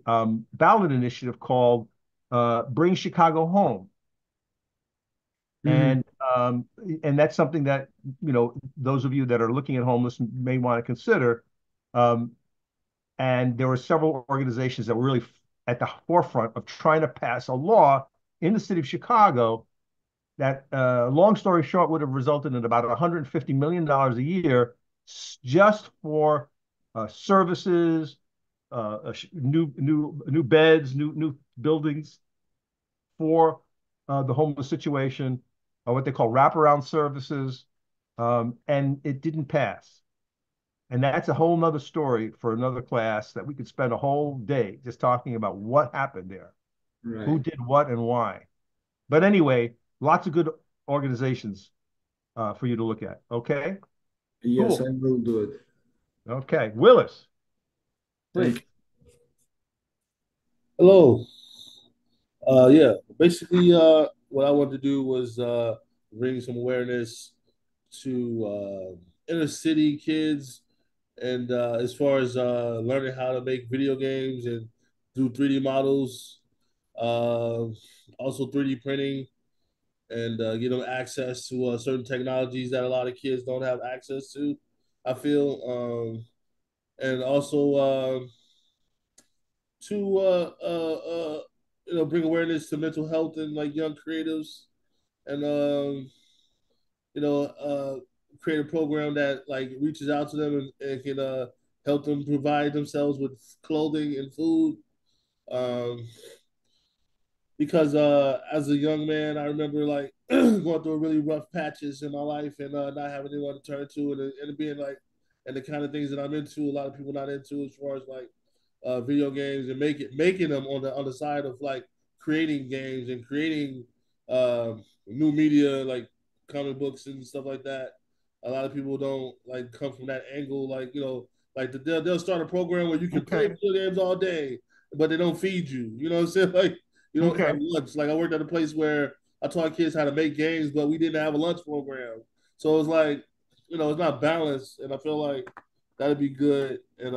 ballot initiative called "Bring Chicago Home," Mhm. and um, and that's something that those of you that are looking at homeless may want to consider. Um, and there were several organizations that were really at the forefront of trying to pass a law in the city of Chicago that, long story short, would have resulted in about $150 million a year just for services, new beds, new buildings for the homeless situation, what they call wraparound services, and it didn't pass. And that's a whole nother story for another class that we could spend a whole day just talking about what happened there, who Right. did what and why. But anyway, lots of good organizations for you to look at. Okay, Yes, I cool. will do it. Okay, Willis, Thank please. you. Hello. Yeah, basically, what I wanted to do was bring some awareness to inner city kids, and as far as learning how to make video games and do 3D models, uh, also 3D printing, and give them access to certain technologies that a lot of kids don't have access to. I feel, and also to bring awareness to mental health and like young creatives, and you know uh, create a program that like reaches out to them and can help them provide themselves with clothing and food. Um, because as a young man, I remember like going through really rough patches in my life and not having anyone to turn to, and it being like, and the kind of things that I'm into, a lot of people not into as far as like video games and making them on the side of like creating games and creating new media like comic books and stuff like that. A lot of people don't like come from that angle, like like they'll start a program where you can play Okay, video games all day, but they don't feed you. You know what I'm saying? Like you don't have okay, lunch. Like I worked at a place where I taught kids how to make games, but we didn't have a lunch program. So it's like, it's not balanced, and I feel like that'd be good. And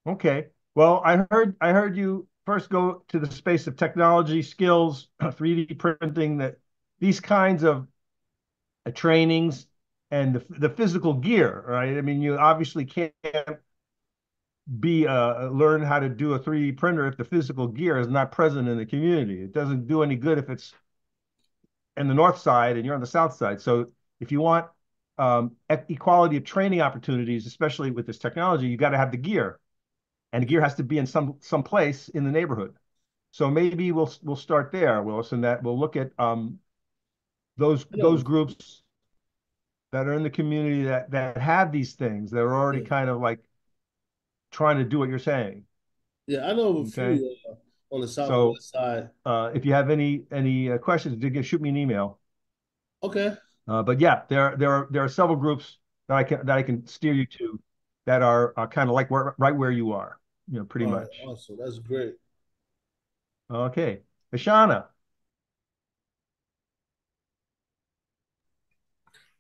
okay. Well, I heard you first go to the space of technology, skills, 3D printing, that these kinds of trainings and the physical gear, right? I mean, you obviously can't be learn how to do a 3D printer if the physical gear is not present in the community. It doesn't do any good if it's in the north side and you're on the south side. So if you want equality of training opportunities, especially with this technology, you got to have the gear, and the gear has to be in some place in the neighborhood. So maybe we'll start there, Willis, and that we'll look at those groups that are in the community that have these things that are already yeah, kind of like trying to do what you're saying. yeah, I know of a Okay, few on the so southwest side. if you have any questions, shoot me an email. Okay, But yeah, there are several groups that I can steer you to that are kind of like right where you are, pretty all right, much. awesome, that's great. Okay, Ashana.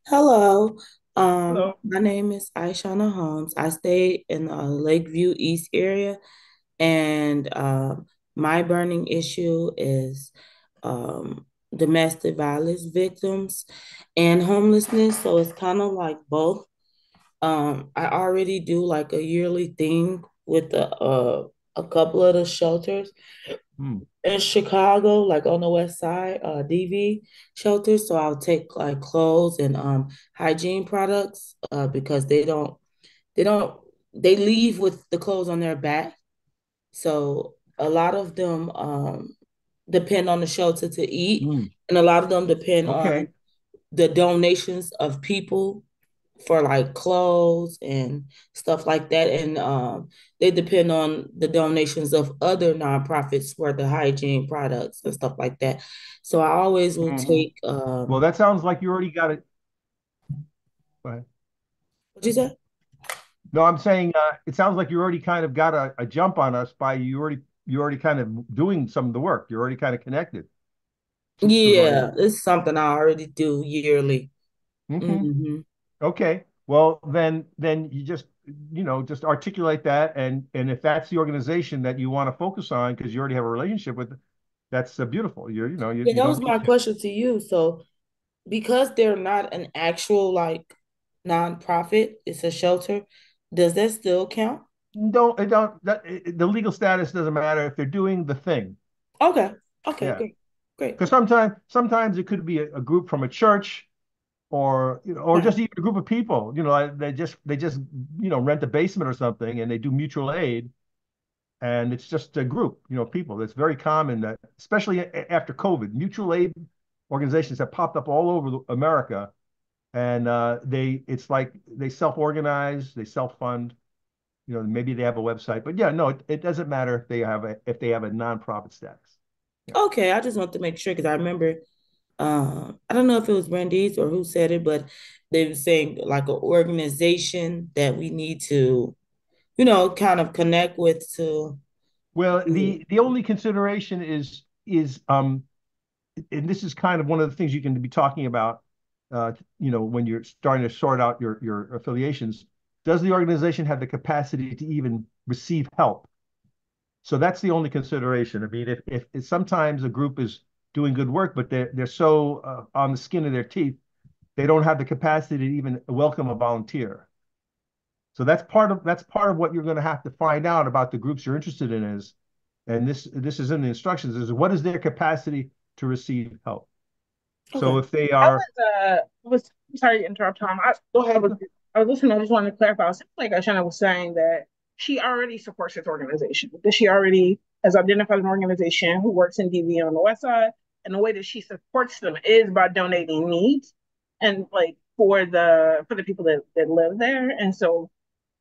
Hello. Hello. My name is Aishana Holmes. I stay in the Lakeview East area, and my burning issue is domestic violence victims and homelessness. So it's kind of like both. I already do like a yearly thing with a couple of the shelters Hmm. in Chicago, like on the west side, DV shelters. So I'll take like clothes and hygiene products because they don't they leave with the clothes on their back. So a lot of them depend on the shelter to eat, Hmm. and a lot of them depend on Okay. the donations of people for like clothes and stuff like that. And they depend on the donations of other nonprofits for the hygiene products and stuff like that. So I always will Hmm. take Well, that sounds like you already got it. Go ahead. what you say? No, I'm saying it sounds like you already kind of got a jump on us by you already kind of doing some of the work. You're already kind of connected to the Yeah, land. it's something I already do yearly. Hmm. Hmm. Okay. Well, then you just articulate that, and if that's the organization that you want to focus on because you already have a relationship with, that's beautiful. You're you know you, Yeah, you that was don't my keep. question to you. So because they're not an actual like nonprofit, it's a shelter, does that still count? don't the legal status doesn't matter if they're doing the thing. Okay. Okay. Yeah. Great. Great. Because sometimes it could be a group from a church or or just even a group of people. They just rent a basement or something and they do mutual aid and it's just a group, people. It's very common that, especially after COVID, mutual aid organizations have popped up all over America, and it's like they self-organize, they self-fund. Maybe they have a website, but yeah, no, it doesn't matter if they have a nonprofit status. Yeah. Okay. I just want to make sure because I remember, I don't know if it was Brandy's or who said it, but they were saying like an organization that we need to, kind of connect with to. Well, the only consideration is and this is kind of one of the things you can be talking about, when you're starting to sort out your affiliations. Does the organization have the capacity to even receive help? So that's the only consideration. I mean, if sometimes a group is doing good work, but they're so on the skin of their teeth, they don't have the capacity to even welcome a volunteer. So that's part of what you're going to have to find out about the groups you're interested in and this is in the instructions, is what is their capacity to receive help. So Okay. if they I are, was sorry to interrupt, Tom. go ahead. I was listening. I just wanted to clarify. It seems like Ashana was saying that she already supports this organization. That she already has identified an organization who works in DV on the West Side, and the way that she supports them is by donating needs and like for the people that live there. And so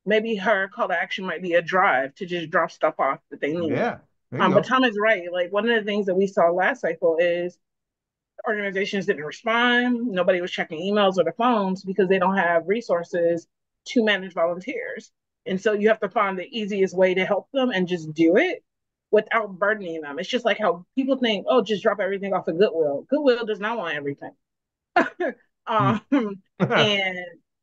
maybe her call to action might be a drive to just drop stuff off that they need. Yeah, there you But go. Tom is right. Like one of the things that we saw last cycle is organizations didn't respond. Nobody was checking emails or the phones because they don't have resources to manage volunteers. And so you have to find the easiest way to help them and just do it without burdening them. It's just like how people think, oh, just drop everything off of Goodwill. Goodwill does not want everything. um, and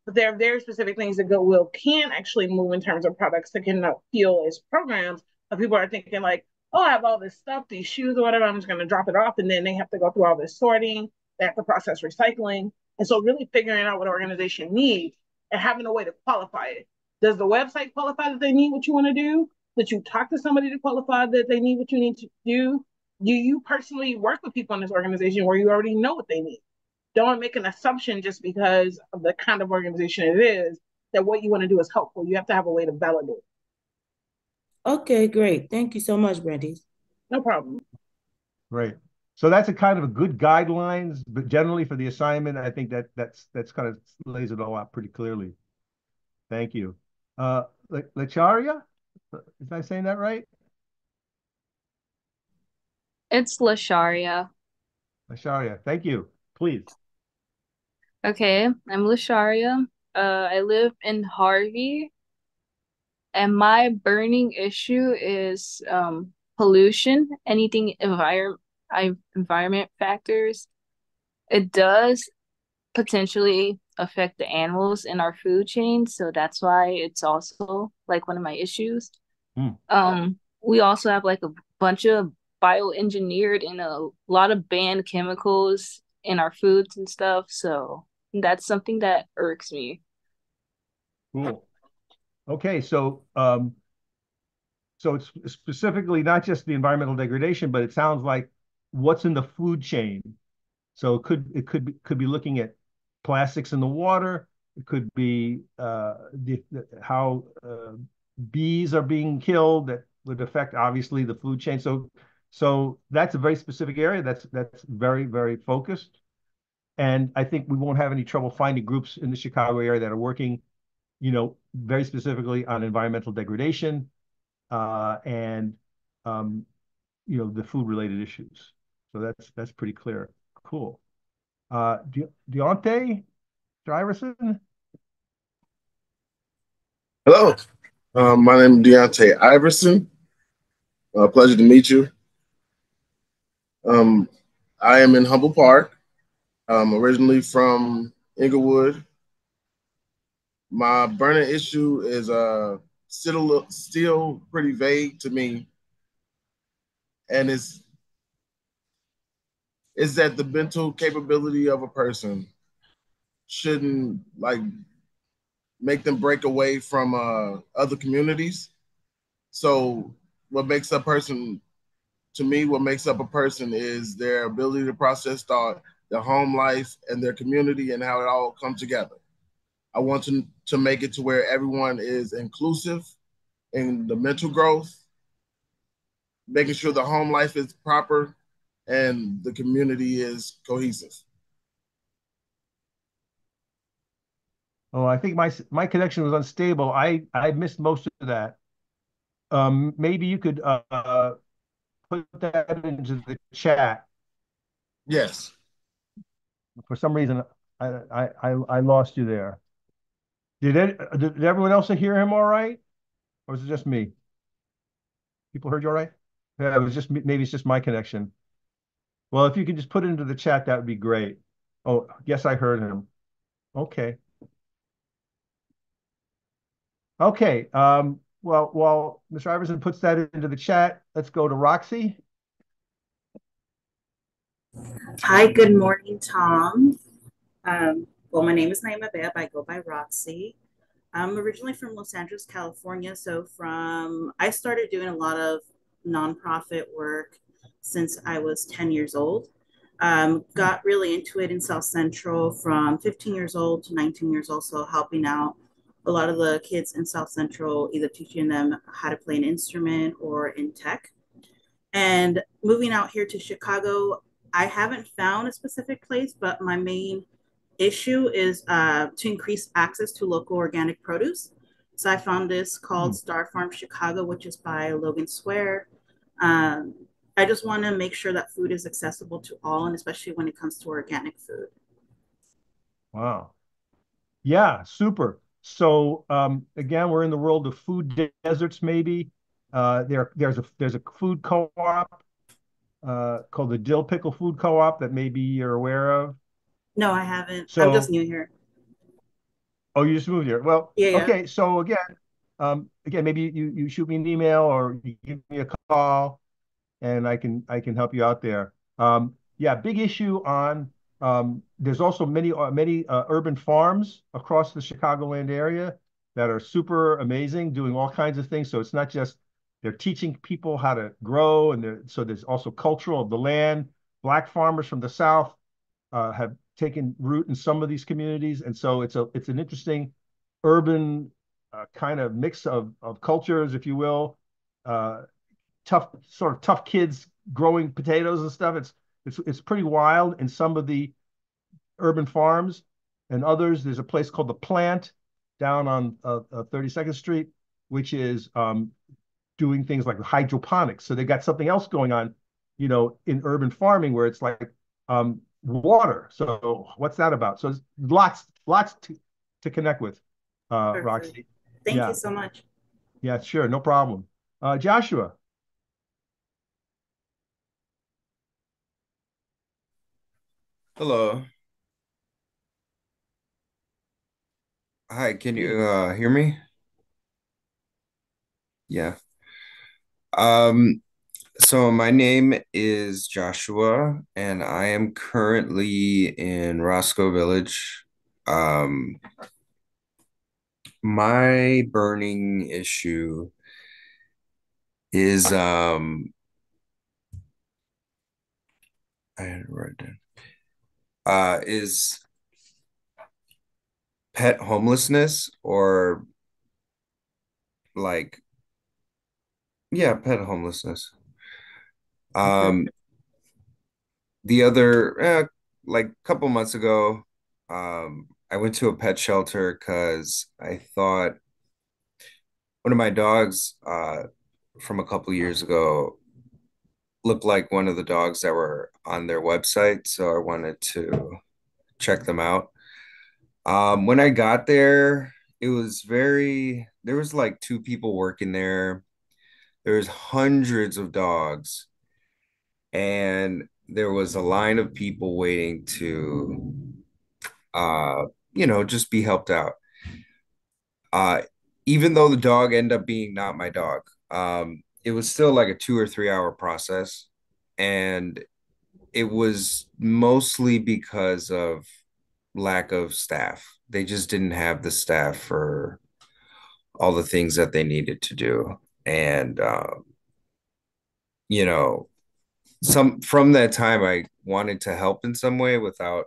there are very specific things that Goodwill can actually move in terms of products that can fuel its programs. But people are thinking like, oh, I have all this stuff, these shoes or whatever, I'm just going to drop it off. And then they have to go through all this sorting, they have to process recycling. And so really figuring out what an organization needs and having a way to qualify it. Does the website qualify that they need what you want to do? Did you talk to somebody to qualify that they need what you need to do? Do you personally work with people in this organization where you already know what they need? Don't make an assumption just because of the kind of organization it is that what you want to do is helpful. You have to have a way to validate. Okay, great. Thank you so much, Brandy. No problem. Right. So that's a kind of a good guidelines, but generally for the assignment, I think that's kind of lays it all out pretty clearly. Thank you. Lacharia, is I saying that right? It's Lasharia. Lacharia, thank you. Please. Okay, I'm Lasharia. I live in Harvey, and my burning issue is pollution, anything environment factors. It does potentially affect the animals in our food chain, so that's why it's also like one of my issues. We also have like a bunch of bioengineered and a lot of banned chemicals in our foods and stuff, so that's something that irks me. Cool. Okay, so it's specifically not just the environmental degradation, but it sounds like what's in the food chain. So it could be looking at plastics in the water. It could be how bees are being killed that would affect obviously the food chain. So that's a very specific area. That's very, very focused. And I think we won't have any trouble finding groups in the Chicago area that are working, very specifically on environmental degradation and the food related issues. So that's pretty clear. Cool. Deontay Driverson. Hello, my name is Deontay Iverson. Pleasure to meet you. I am in Humble Park. I'm originally from Inglewood. My burning issue is still pretty vague to me, and is that the mental capability of a person shouldn't like make them break away from other communities. So what makes a person, to me, what makes up a person is their ability to process thought, their home life, and their community, and how it all comes together. I want to make it to where everyone is inclusive in the mental growth, making sure the home life is proper and the community is cohesive. Oh, I think my connection was unstable. I missed most of that. Maybe you could put that into the chat. Yes. For some reason, I lost you there. Did everyone else hear him all right, or was it just me? People heard you all right? Yeah, it was just maybe it's just my connection. Well, if you could just put it into the chat, that would be great. Oh, yes, I heard him. Okay. Okay. Well, while Mr. Iverson puts that into the chat, let's go to Roxy. Hi, good morning, Tom. Well, my name is Naima Beb. I go by Roxy. I'm originally from Los Angeles, California. So I started doing a lot of nonprofit work since I was 10 years old. Got really into it in South Central from 15 years old to 19 years old. So helping out a lot of the kids in South Central, either teaching them how to play an instrument or in tech. And moving out here to Chicago, I haven't found a specific place, but my main issue is to increase access to local organic produce. So I found this called Star Farm Chicago, which is by Logan Square. Um, I just want to make sure that food is accessible to all, and especially when it comes to organic food. Wow. Yeah, super. So again, we're in the world of food deserts, maybe. There's a food co-op called the Dill Pickle Food Co-op that maybe you're aware of. No, I haven't. I'm just So, new here. oh, you just moved here. Well, Yeah. okay. So again, maybe you shoot me an email or you give me a call, and I can help you out there. Yeah, big issue on. There's also many urban farms across the Chicagoland area that are super amazing, doing all kinds of things. So it's not just they're teaching people how to grow, and so there's also cultural of the land. Black farmers from the South have taken root in some of these communities, and so it's an interesting urban kind of mix of cultures, if you will. Uh, tough kids growing potatoes and stuff. It's pretty wild in some of the urban farms, and others. There's a place called the Plant down on 32nd Street, which is doing things like hydroponics. So they got something else going on, in urban farming where it's like water. So what's that about? So there's lots to connect with, Perfect. Roxy. Thank you Yeah, so much. yeah, sure, no problem. Joshua. Hello. Hi, can you hear me? Yeah. Um, so my name is Joshua, and I am currently in Roscoe Village. Um, my burning issue is I had it write down. Is pet homelessness or like yeah, pet homelessness. Okay. Um, the other like a couple months ago, I went to a pet shelter because I thought one of my dogs from a couple years ago looked like one of the dogs that were on their website, so I wanted to check them out. When I got there, there was like two people working there. There was hundreds of dogs, and there was a line of people waiting to uh, just be helped out. Uh, Even though the dog ended up being not my dog, it was still like a 2 or 3 hour process. And it was mostly because of lack of staff. They just didn't have the staff for all the things that they needed to do. And you know, some from that time I wanted to help in some way without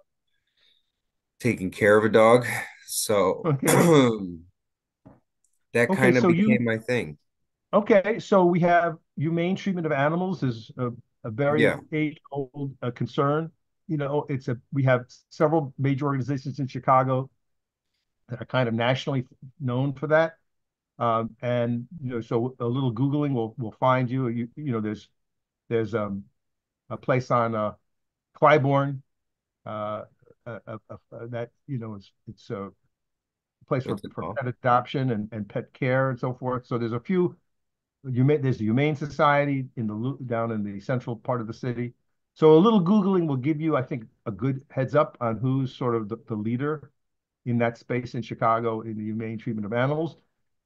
taking care of a dog. So Okay. that Okay. kind of So you became my thing. Okay, so we have humane treatment of animals is a very Yeah. age-old concern. We have several major organizations in Chicago that are kind of nationally known for that. And so a little Googling will find you. There's a place on Clybourne that it's a place What's it for called? pet adoption and pet care and so forth. So there's a few there's the Humane Society down in the central part of the city. So a little Googling will give you, I think, a good heads up on who's sort of the leader in that space in Chicago in the humane treatment of animals.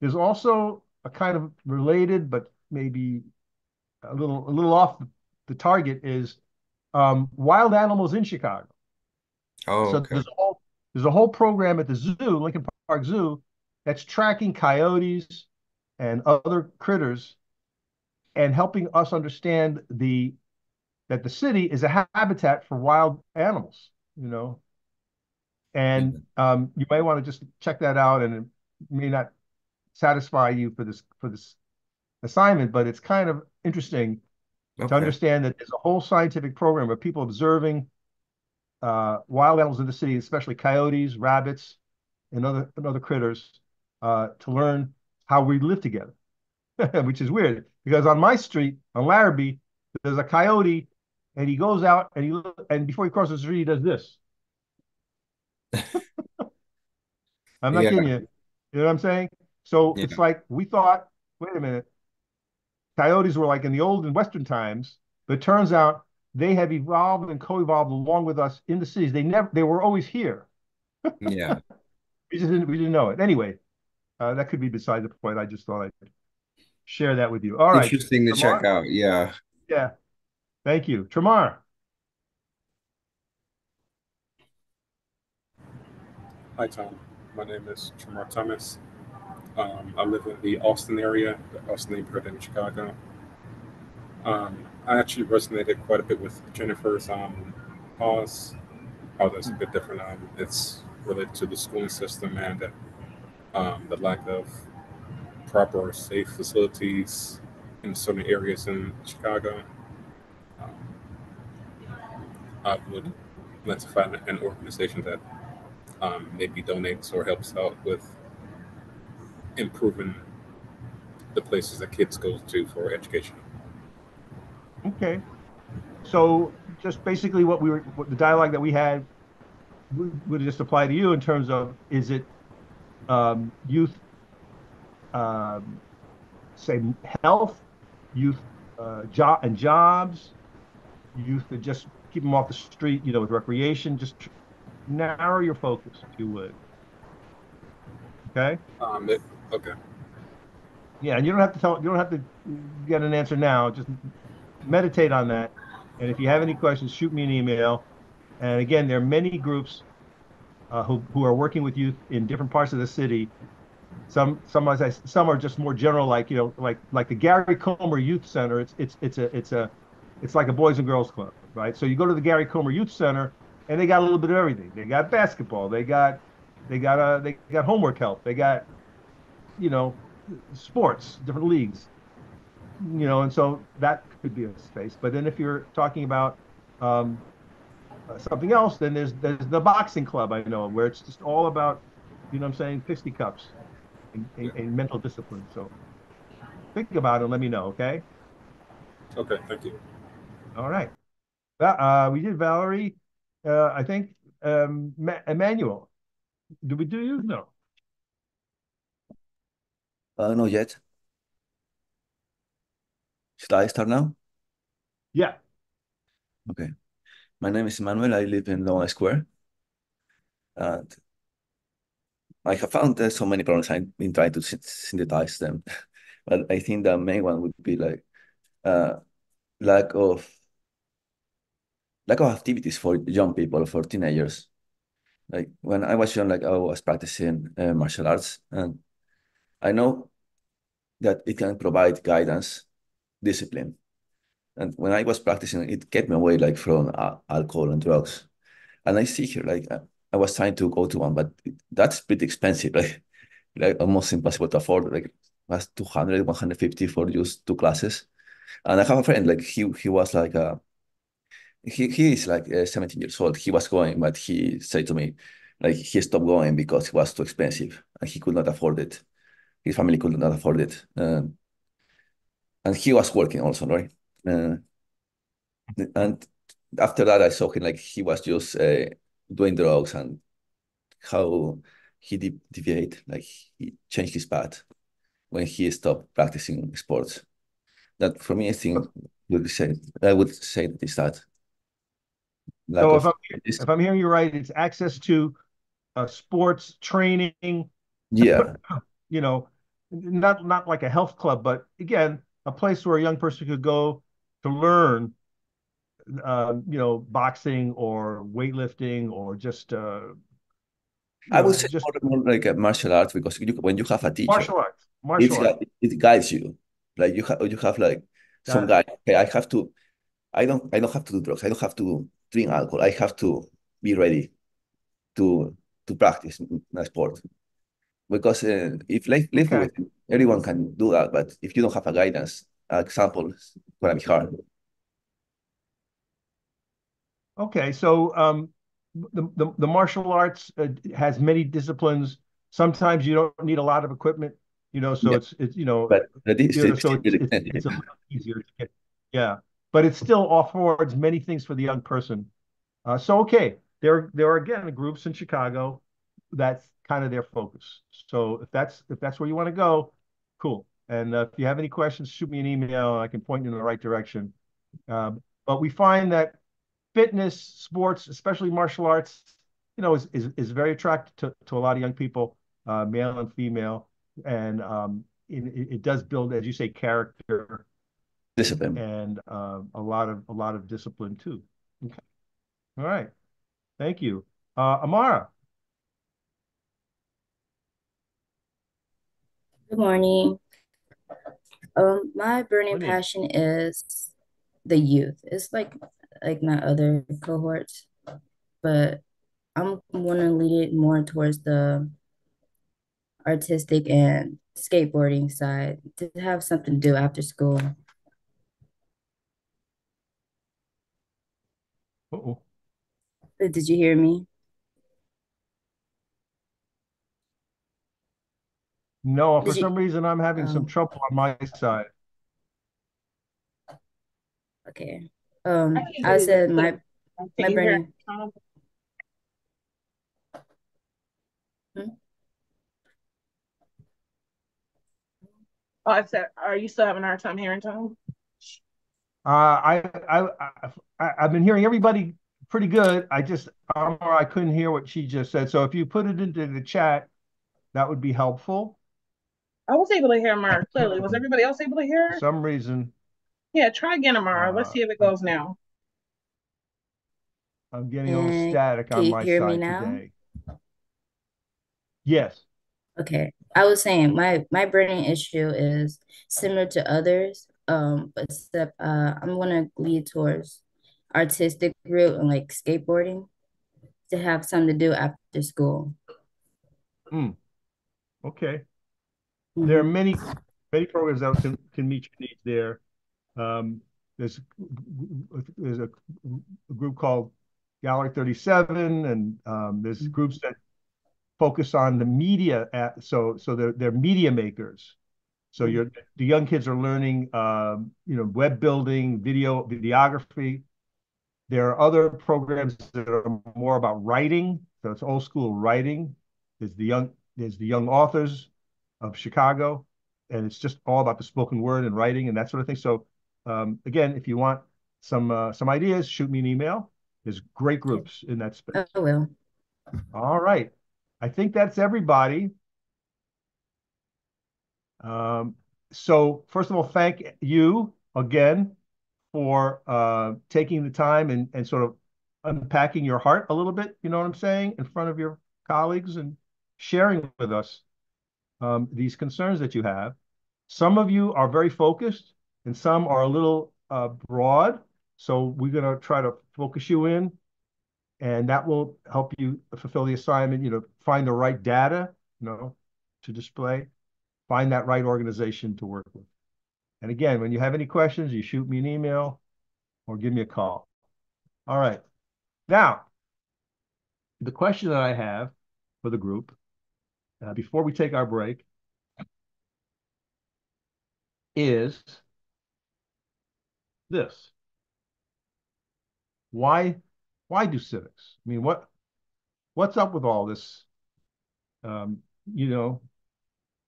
There's also a kind of related, but maybe a little off the target is wild animals in Chicago. Oh, So okay. there's a whole program at the zoo, Lincoln Park Zoo, that's tracking coyotes and other critters and helping us understand that the city is a habitat for wild animals, and Yeah. you may want to just check that out, and it may not satisfy you for this assignment, but it's kind of interesting to Okay. understand that there's a whole scientific program of people observing wild animals in the city, especially coyotes, rabbits, and other critters, to learn how we live together. Which is weird because on my street on Larrabee, there's a coyote, and he goes out and before he crosses the street, he does this. I'm not Yeah. kidding you. You know what I'm saying? So it's Yeah. like we thought, wait a minute, coyotes were like in the old and Western times, but it turns out they have evolved and co-evolved along with us in the cities. They were always here. Yeah. We didn't know it. Anyway, that could be beside the point. I just thought I'd share that with you. All right, Interesting to check Tamar. out. Yeah. Yeah, thank you, Tamar. Hi, Tom. My name is Tremor Thomas. I live in the Austin area, the Austin neighborhood in Chicago. I actually resonated quite a bit with Jennifer's pause. How that's a bit different. It's related to the schooling system and the lack of proper or safe facilities in certain areas in Chicago. Um, I would like to find an organization that maybe donates or helps out with improving the places that kids go to for education. Okay. So just basically what the dialogue that we had would just apply to you in terms of, is it youth, um, say, health, youth, jobs, youth that just keep them off the street, with recreation, just narrow your focus, if you would. Okay. Okay. Yeah, and you don't have to get an answer now. Just meditate on that. And if you have any questions, shoot me an email. And again, there are many groups who are working with youth in different parts of the city. Some are just more general, like like the Gary Comer Youth Center. It's like a boys and girls club, right? So you go to the Gary Comer Youth Center, and they got a little bit of everything. They got basketball. They got homework help. They got you know sports, different leagues. And so that could be a space. But then if you're talking about um, something else, then there's the boxing club I know, where it's just all about, what I'm saying, fisticuffs Yeah. and mental discipline. So think about it and let me know, okay? Okay. Thank you. All right. We did Valerie. I think Emmanuel. Did we do you? No. Not yet. Should I start now? Yeah. Okay. My name is Manuel. I live in Long Square. And I have found there's so many problems. I've been trying to synthesize them. But I think the main one would be like uh, lack of activities for young people, for teenagers. Like when I was young, like I was practicing martial arts, and I know that it can provide guidance, discipline. And when I was practicing, it kept me away like from alcohol and drugs. And I see here, like I was trying to go to one, but that's pretty expensive, like almost impossible to afford. Like was 200, 150 for just 2 classes. And I have a friend, like he was like he is like 17 years old. He was going, but he said to me, like he stopped going because it was too expensive and he could not afford it. His family could not afford it, and he was working also, right? Uh, and after that, I saw him like he was just doing drugs and how he deviate, like he changed his path when he stopped practicing sports. That for me, I think I would say that is that lack So of if I'm hearing you right, it's access to sports training, yeah. you know, not like a health club, but again, a place where a young person could go to learn, boxing or weightlifting or just, I would say just more like a martial arts because when you have a teacher, martial arts, martial arts. it guides you. Like you have like some Got it. guy. Okay, I don't have to do drugs. I don't have to drink alcohol. I have to be ready to practice my sport. Because if live Okay. with everyone can do that, but if you don't have a guidance, example, it's gonna be hard. Okay. So the martial arts has many disciplines. Sometimes you don't need a lot of equipment, so Yeah, it's but that is so still really it's a expensive. little easier to get. Yeah, but it still affords many things for the young person. So okay, there are again groups in Chicago that's kind of their focus. So if that's where you want to go, cool. And if you have any questions, shoot me an email. I can point you in the right direction. But we find that fitness, sports, especially martial arts, is very attractive to a lot of young people, male and female, and it does build, as you say, character Discipline. and a lot of discipline too. Okay. All right. Thank you. Amara. Good morning. My burning Morning. passion is the youth. It's like my other cohorts, but I'm want to lead it more towards the artistic and skateboarding side to have something to do after school. Uh-oh. Did you hear me? No, for Did you? some reason I'm having some Oh, trouble on my side. okay. I can I hear said you. my Can you hear burning. Tom? Hmm? Oh, I said, are you still having a hard time hearing Tom? I've been hearing everybody pretty good. I couldn't hear what she just said. So if you put it into the chat, that would be helpful. I was able to hear Amara clearly. Was For everybody else able to hear her? some reason, Yeah, try again, Amara. Let's uh, see if it goes now. I'm getting a little And static can on you my hear me side now? today. Yes. Okay. I was saying my burning issue is similar to others, but except I'm gonna lead towards artistic route and like skateboarding to have something to do after school. Mm, okay. There are Hmm. many programs that can meet your needs there. Um, there's there's a group called Gallery 37, and there's groups that focus on the media. So they're media makers. So the young kids are learning, web building, videography. There are other programs that are more about writing. So it's old school writing. There's the young authors of Chicago, and it's just all about the spoken word and writing and that sort of thing. So again, if you want some ideas, shoot me an email. There's great groups in that space. Oh well. All right. I think that's everybody. So first of all, thank you again for taking the time and sort of unpacking your heart a little bit, you know what I'm saying, in front of your colleagues and sharing with us these concerns that you have. Some of you are very focused and some are a little broad. So we're going to try to focus you in, and that will help you fulfill the assignment, find the right data, to display, find that right organization to work with. And again, when you have any questions, you shoot me an email or give me a call. All right. Now, the question that I have for the group, before we take our break, is this. Why do civics? I mean, what's up with all this? You know,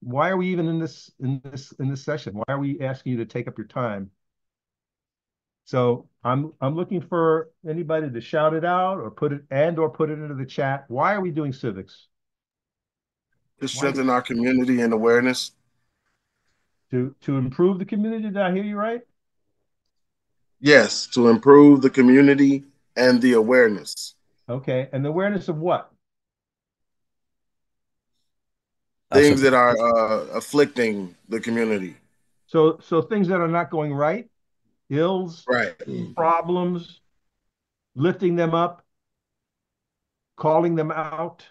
why are we even in this session? Why are we asking you to take up your time? So I'm looking for anybody to shout it out or put it into the chat. Why are we doing civics? To strengthen our community and awareness. To improve the community. Did I hear you right? Yes, to improve the community and the awareness. Okay, and the awareness of what? Things that are afflicting the community. So things that are not going right, ills, right, problems, lifting them up, calling them out.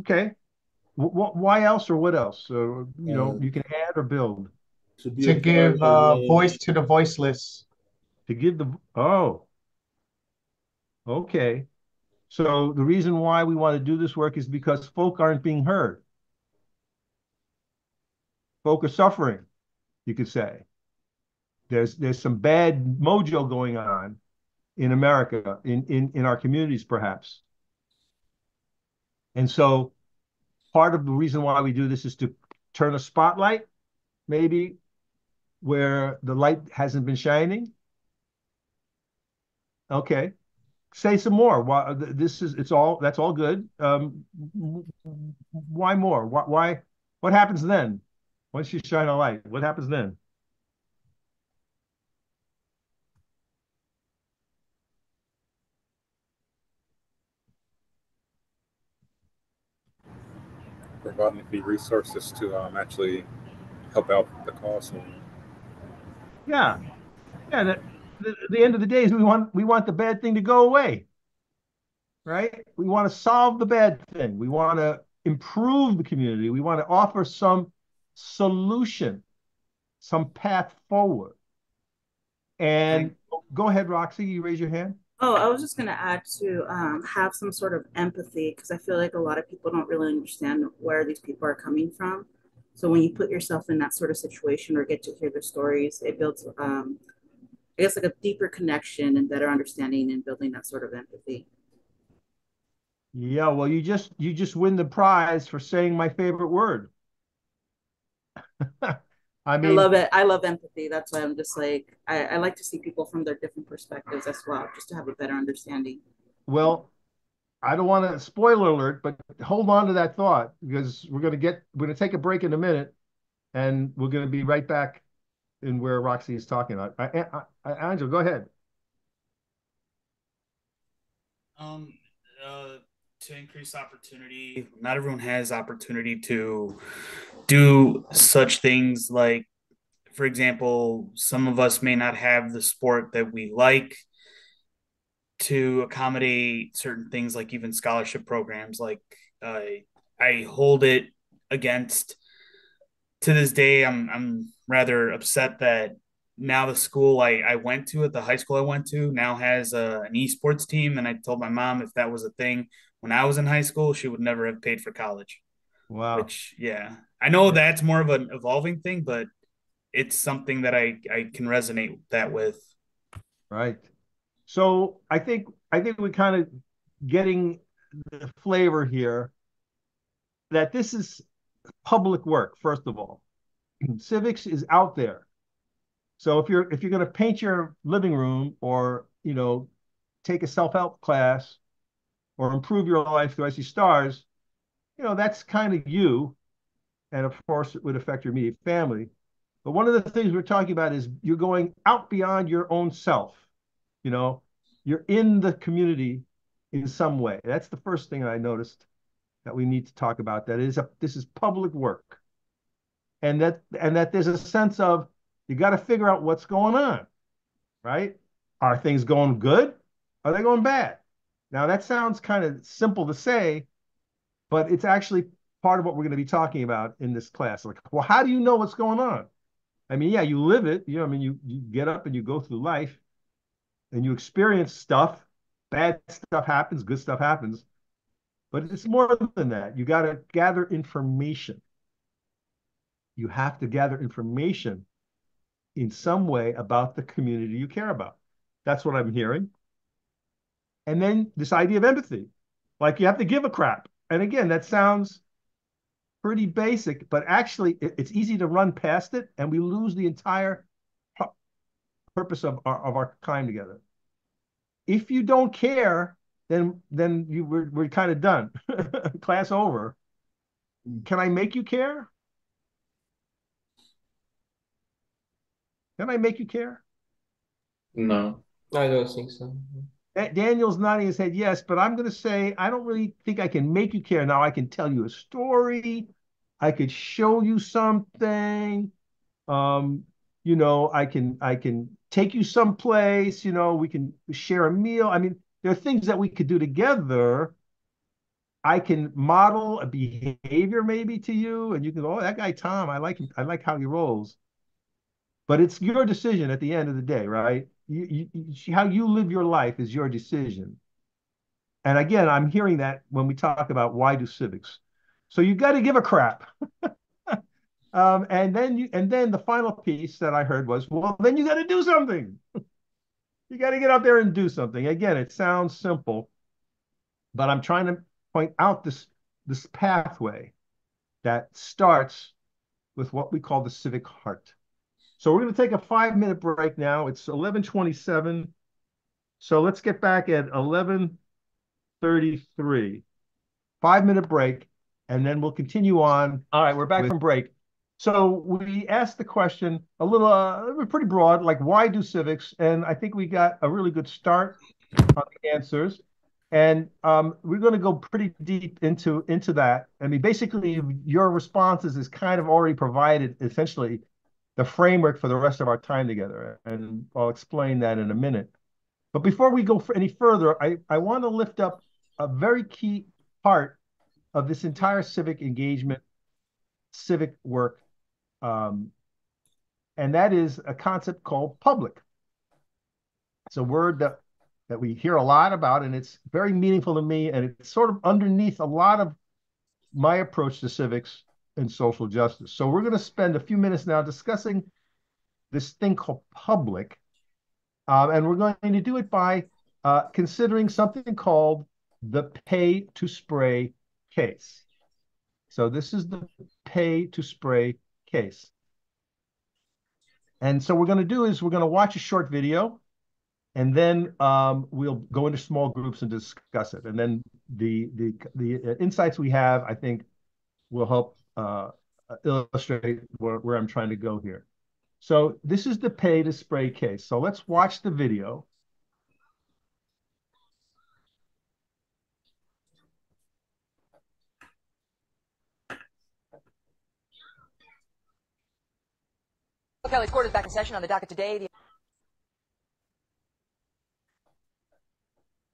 Okay. Why else or what else? So, you can add or build. To give voice to the voiceless. To give okay. So the reason why we want to do this work is because folk aren't being heard. Folk are suffering, you could say. There's some bad mojo going on in America, in our communities, perhaps. And so part of the reason why we do this is to turn a spotlight, maybe, where the light hasn't been shining. Okay. Say some more. Why that's all good. Why more? What happens then? Once you shine a light, what happens then? Providing the resources to actually help out the cause. Yeah. The end of the day is we want the bad thing to go away. Right? We want to solve the bad thing. We want to improve the community. We want to offer some solution, some path forward. And go ahead, Roxy, you raise your hand. Oh, I was just going to add to have some sort of empathy, because I feel like a lot of people don't really understand where these people are coming from. So when you put yourself in that sort of situation or get to hear their stories, it builds, I guess, like a deeper connection and better understanding and building that sort of empathy. Yeah, well, you just win the prize for saying my favorite word. I mean, I love it. I love empathy. That's why I'm just like, I like to see people from their different perspectives as well, just to have a better understanding. Well, I don't want to spoiler alert, but hold on to that thought, because we're going to take a break in a minute, and we're going to be right back in where Roxy is talking about. Angela, go ahead. To increase opportunity, not everyone has opportunity to do such things. Like, for example, some of us may not have the sport that we like to accommodate certain things, like even scholarship programs. Like, I hold it against, to this day, I'm rather upset that now the school I went to, at the high school I went to, now has an esports team. And I told my mom if that was a thing when I was in high school, she would never have paid for college. Wow. Which, yeah, I know that's more of an evolving thing, but it's something that I can resonate that with. Right. So I think we're kind of getting the flavor here that this is public work, first of all. Civics is out there. So if you're going to paint your living room, or take a self-help class, or improve your life through IC Stars, that's kind of you. And of course, it would affect your immediate family. But one of the things we're talking about is you're going out beyond your own self. You're in the community in some way. That's the first thing I noticed that we need to talk about. This is public work. and that there's a sense of you got to figure out what's going on, right? Are things going good? Are they going bad? Now that sounds kind of simple to say, but it's actually part of what we're going to be talking about in this class. Like, well, how do you know what's going on? I mean, yeah, you live it. I mean, you get up and you go through life and you experience stuff. Bad stuff happens, good stuff happens. But it's more than that. You got to gather information. You have to gather information in some way about the community you care about. That's what I'm hearing. And then this idea of empathy, like you have to give a crap. And again, that sounds pretty basic, but actually it's easy to run past it and we lose the entire purpose of our time together. If you don't care, then we're kind of done. Class over. Can I make you care? Can I make you care? No. I don't think so. Daniel's nodding his head yes, but I'm going to say I don't really think I can make you care. Now I can tell you a story. I could show you something. I can take you someplace. We can share a meal. I mean, there are things that we could do together. I can model a behavior maybe to you, and you can go, "Oh, that guy Tom, I like him. I like how he rolls." But it's your decision at the end of the day, right? How you live your life is your decision. And again, I'm hearing that when we talk about why do civics. So you got to give a crap. And then the final piece that I heard was, well, then you got to do something. You got to get out there and do something. Again, it sounds simple, but I'm trying to point out this pathway that starts with what we call the civic heart. So we're going to take a 5-minute break now. It's 11:27. So let's get back at 11:33. 5-minute break, and then we'll continue on. All right, we're back from break. So we asked the question a little, pretty broad, like why do civics? And I think we got a really good start on the answers. And we're going to go pretty deep into that. I mean, basically, your responses is kind of already provided essentially the framework for the rest of our time together. And I'll explain that in a minute. But before we go any further, I want to lift up a very key part of this entire civic engagement, civic work, and that is a concept called public. It's a word that we hear a lot about, and it's very meaningful to me, and it's sort of underneath a lot of my approach to civics and social justice. So we're going to spend a few minutes now discussing this thing called public, and we're going to do it by considering something called the pay to spray case. So this is the pay to spray case. And so what we're going to do is we're going to watch a short video, and then we'll go into small groups and discuss it. And then the insights we have, I think, will help illustrate where I'm trying to go here. So this is the pay to spray case. So let's watch the video. Kelly's court is back in session. On the docket today, the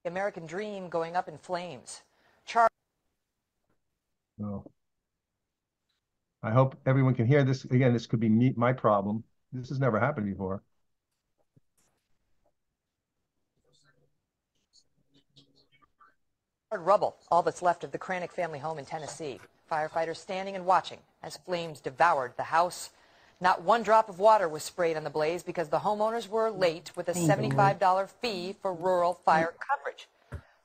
American dream going up in flames. Oh. I hope everyone can hear this. Again, this could be my problem. This has never happened before. Rubble, all that's left of the Cranick family home in Tennessee. Firefighters standing and watching as flames devoured the house. Not one drop of water was sprayed on the blaze because the homeowners were late with a $75 fee for rural fire coverage.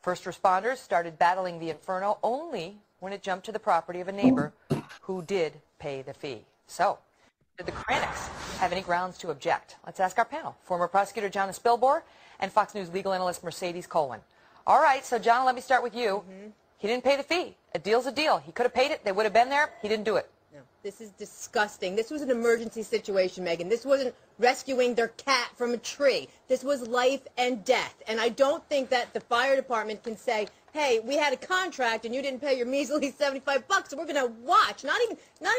First responders started battling the inferno only when it jumped to the property of a neighbor who did pay the fee. So, did the Cranicks have any grounds to object? Let's ask our panel. Former prosecutor John Spilbor and Fox News legal analyst Mercedes Colwin. All right, so John, let me start with you. He didn't pay the fee. A deal's a deal. He could have paid it. They would have been there. He didn't do it. No, this is disgusting. This was an emergency situation, Megan. This wasn't rescuing their cat from a tree. This was life and death. And I don't think that the fire department can say hey, we had a contract and you didn't pay your measly $75, so we're gonna watch, not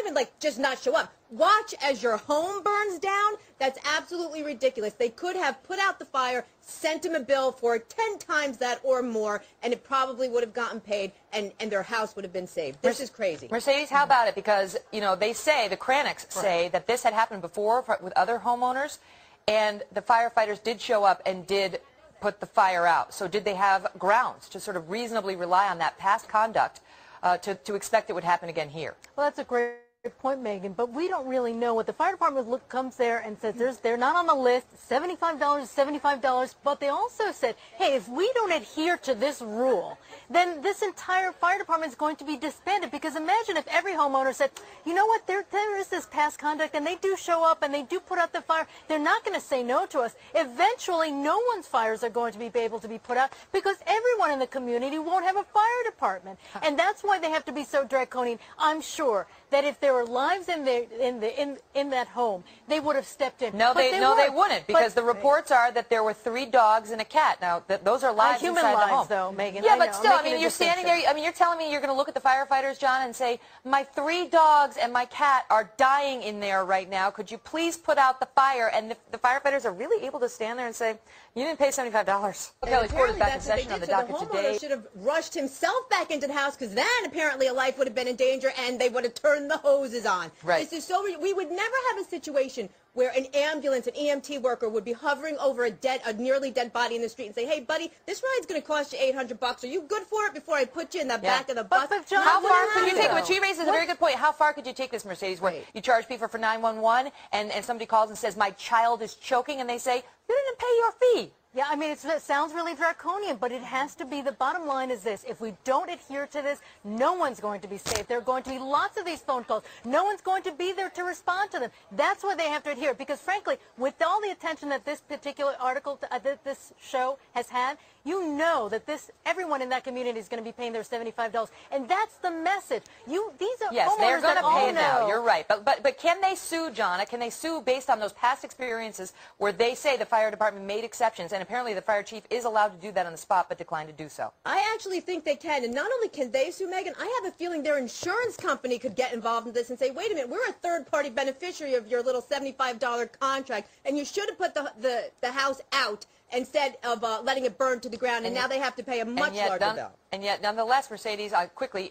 even like just not show up. Watch as your home burns down. That's absolutely ridiculous. They could have put out the fire, sent him a bill for 10 times that or more, and it probably would have gotten paid, and their house would have been saved. This is crazy. Mercedes, how about it? Because, you know, they say, the Cranics say that this had happened before with other homeowners, and the firefighters did show up and did put the fire out. So did they have grounds to sort of reasonably rely on that past conduct to expect it would happen again here? Well, that's a great point, Megan, but we don't really know. What the fire department comes there and says they're not on the list. $75 is $75, but they also said, hey, if we don't adhere to this rule, then this entire fire department is going to be disbanded. Because imagine if every homeowner said, you know what, there is this past conduct, and they do show up and they do put out the fire. They're not going to say no to us. Eventually, no one's fires are going to be able to be put out because everyone in the community won't have a fire department, and that's why they have to be so draconian. I'm sure that if there were lives in that home, they would have stepped in. No, they wouldn't, because the reports are that there were 3 dogs and a cat. Now, those are lives human inside lives, the home. though, Megan. Yeah, but still, I mean, you're standing there. I mean, you're telling me you're going to look at the firefighters, John, and say, my 3 dogs and my cat are dying in there right now. Could you please put out the fire? And the firefighters are really able to stand there and say, you didn't pay $75. Apparently that's what they did, so the homeowner should have rushed himself back into the house, because then apparently a life would have been in danger and they would have turned the hoses on. Right. This is so we would never have a situation where an ambulance, an EMT worker would be hovering over a nearly dead body in the street and say, hey, buddy, this ride's going to cost you $800. Are you good for it before I put you in the back of the bus? But John, how far could you take it? But she raises a very good point. How far could you take this, Mercedes, where you charge people for 911 and somebody calls and says, my child is choking, and they say, you didn't pay your fee? Yeah, I mean, it sounds really draconian, but it has to be. The bottom line is this. If we don't adhere to this, no one's going to be safe. There are going to be lots of these phone calls. No one's going to be there to respond to them. That's why they have to adhere. Because, frankly, with all the attention that this particular article, this show has had, you know that everyone in that community is going to be paying their $75. And that's the message. These are yes, they're going to pay now. Know. You're right. But can they sue, Jonna? Can they sue based on those past experiences where they say the fire department made exceptions? And apparently the fire chief is allowed to do that on the spot, but declined to do so. I actually think they can. And not only can they sue, Megan, I have a feeling their insurance company could get involved in this and say, wait a minute, we're a third-party beneficiary of your little $75 contract, and you should have put the house out instead of letting it burn to the ground, and now they have to pay a much larger bill. And yet, nonetheless, Mercedes, quickly,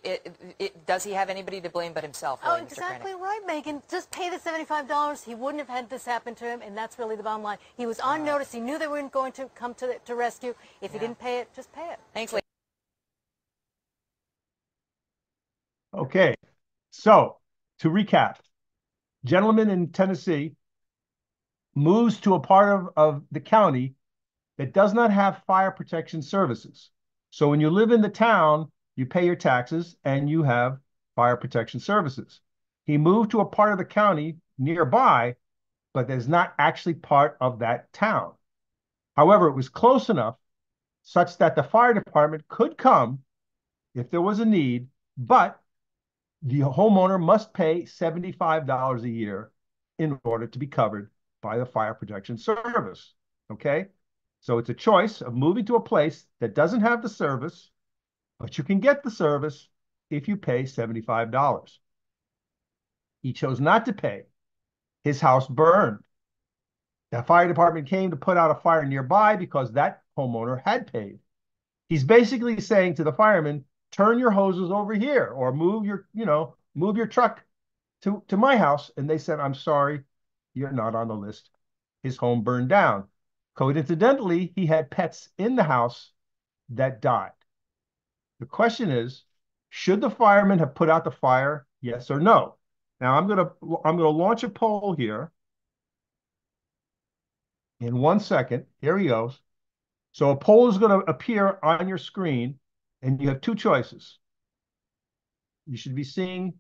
does he have anybody to blame but himself? Oh, exactly right, Megan. Just pay the $75. He wouldn't have had this happen to him, and that's really the bottom line. He was on notice. He knew they weren't going to come to rescue. If he didn't pay it, just pay it. Thanks, Lee. Okay, so to recap, gentleman in Tennessee moves to a part of the county that does not have fire protection services. So when you live in the town, you pay your taxes and you have fire protection services. He moved to a part of the county nearby, but is not actually part of that town. However, it was close enough such that the fire department could come if there was a need, but the homeowner must pay $75 a year in order to be covered by the fire protection service. Okay? So it's a choice of moving to a place that doesn't have the service, but you can get the service if you pay $75. He chose not to pay. His house burned. The fire department came to put out a fire nearby because that homeowner had paid. He's basically saying to the firemen, turn your hoses over here or move your truck to my house. And they said, I'm sorry, you're not on the list. His home burned down. Coincidentally, he had pets in the house that died. The question is, should the firemen have put out the fire? Yes or no? Now I'm gonna launch a poll here. In 1 second, here he goes. So a poll is going to appear on your screen, and you have 2 choices. You should be seeing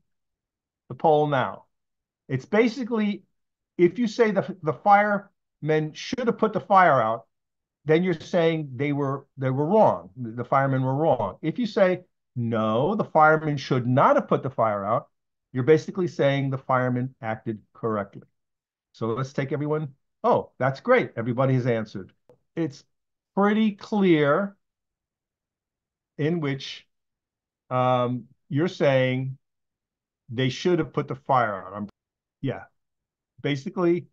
the poll now. It's basically, if you say the firemen should have put the fire out, then you're saying they were wrong. The firemen were wrong. If you say, no, the firemen should not have put the fire out, you're basically saying the firemen acted correctly. So let's take everyone. Oh, that's great. Everybody has answered. It's pretty clear. in which you're saying they should have put the fire out. Yeah, basically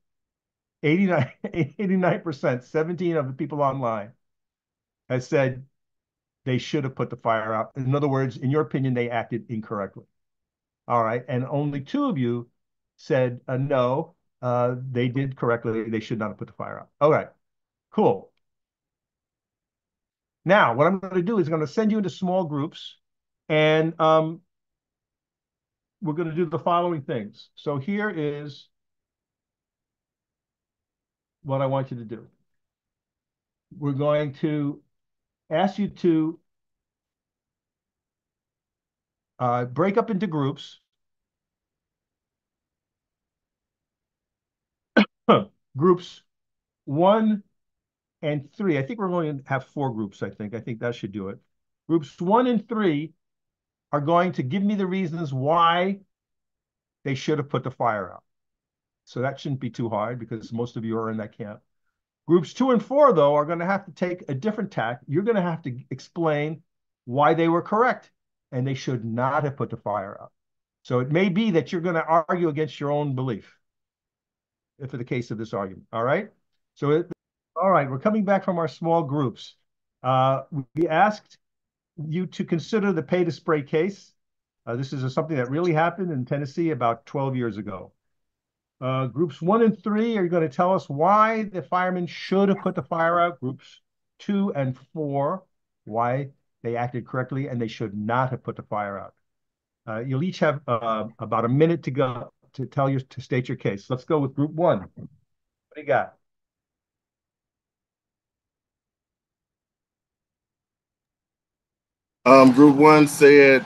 89%, 17 of the people online has said they should have put the fire out. In other words, in your opinion, they acted incorrectly. All right. And only 2 of you said no, they did correctly. They should not have put the fire out. All right, cool. Now, what I'm going to do is I'm going to send you into small groups, and we're going to do the following things. So here is what I want you to do. We're going to ask you to break up into groups. Groups 1 and 3. I think we're going to have 4 groups, I think. I think that should do it. Groups 1 and 3 are going to give me the reasons why they should have put the fire out. So that shouldn't be too hard because most of you are in that camp. Groups 2 and 4, though, are going to have to take a different tack. You're going to have to explain why they were correct and they should not have put the fire out. So it may be that you're going to argue against your own belief, if in the case of this argument. All right? All right, we're coming back from our small groups. We asked you to consider the pay to spray case. This is something that really happened in Tennessee about 12 years ago. Groups 1 and 3 are going to tell us why the firemen should have put the fire out. Groups 2 and 4, why they acted correctly and they should not have put the fire out. You'll each have about a minute to go to state your case. Let's go with group 1. What do you got? Group 1 said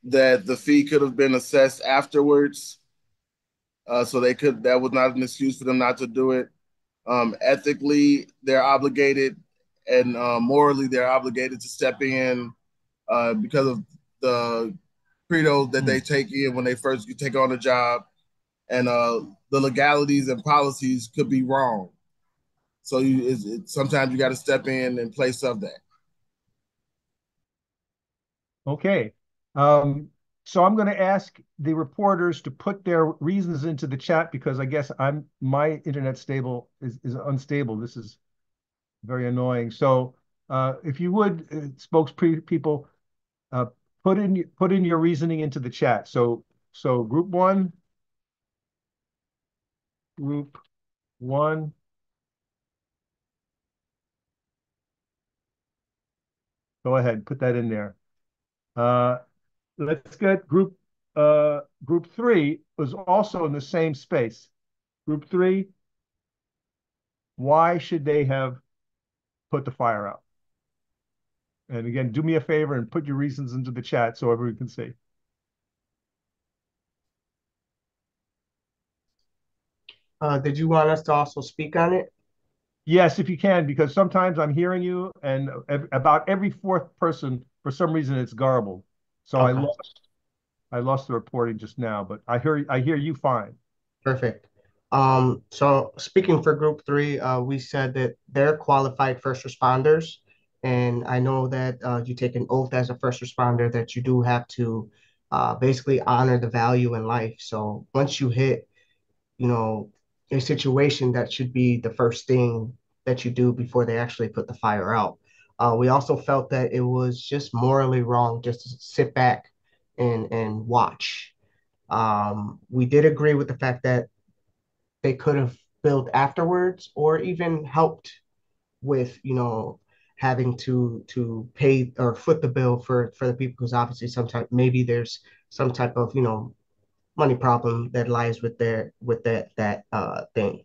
that the fee could have been assessed afterwards. So that was not an excuse for them not to do it. Ethically, they're obligated, and morally, they're obligated to step in because of the credo that they take in when they first take on a job, and the legalities and policies could be wrong. So sometimes you got to step in place of that. Okay. So I'm going to ask the reporters to put their reasons into the chat because I guess my internet is unstable. This is very annoying. So if you would, spokespeople, put in your reasoning into the chat. So group 1, go ahead, put that in there. Let's get group 3 was also in the same space. Group 3, why should they have put the fire out? And again, do me a favor and put your reasons into the chat so everyone can see. Did you want us to also speak on it? Yes, if you can, because sometimes I'm hearing you, and about every 4th person, for some reason, it's garbled. So okay. I lost the reporting just now, but I hear you fine. Perfect. So speaking for group 3, we said that they're qualified first responders. And I know that you take an oath as a first responder that you do have to basically honor the value in life. So once you hit, a situation, that should be the first thing that you do before they actually put the fire out. We also felt that it was just morally wrong just to sit back and watch. We did agree with the fact that they could have billed afterwards or even helped with, having to pay or foot the bill for the people, because obviously sometimes maybe there's some type of, money problem that lies with that thing.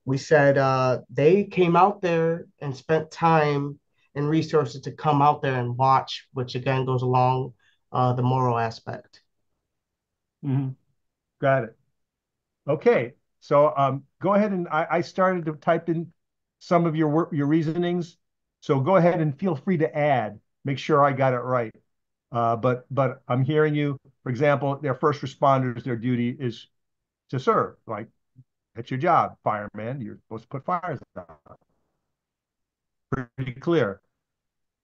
We said they came out there and spent time and resources to come out there and watch, which again goes along the moral aspect. Mm-hmm. Got it. Okay, so go ahead, and I started to type in some of your reasonings. So go ahead and feel free to add. Make sure I got it right. But I'm hearing you. For example, they're first responders. Their duty is to serve. Like that's your job, fireman. You're supposed to put fires out. Pretty clear.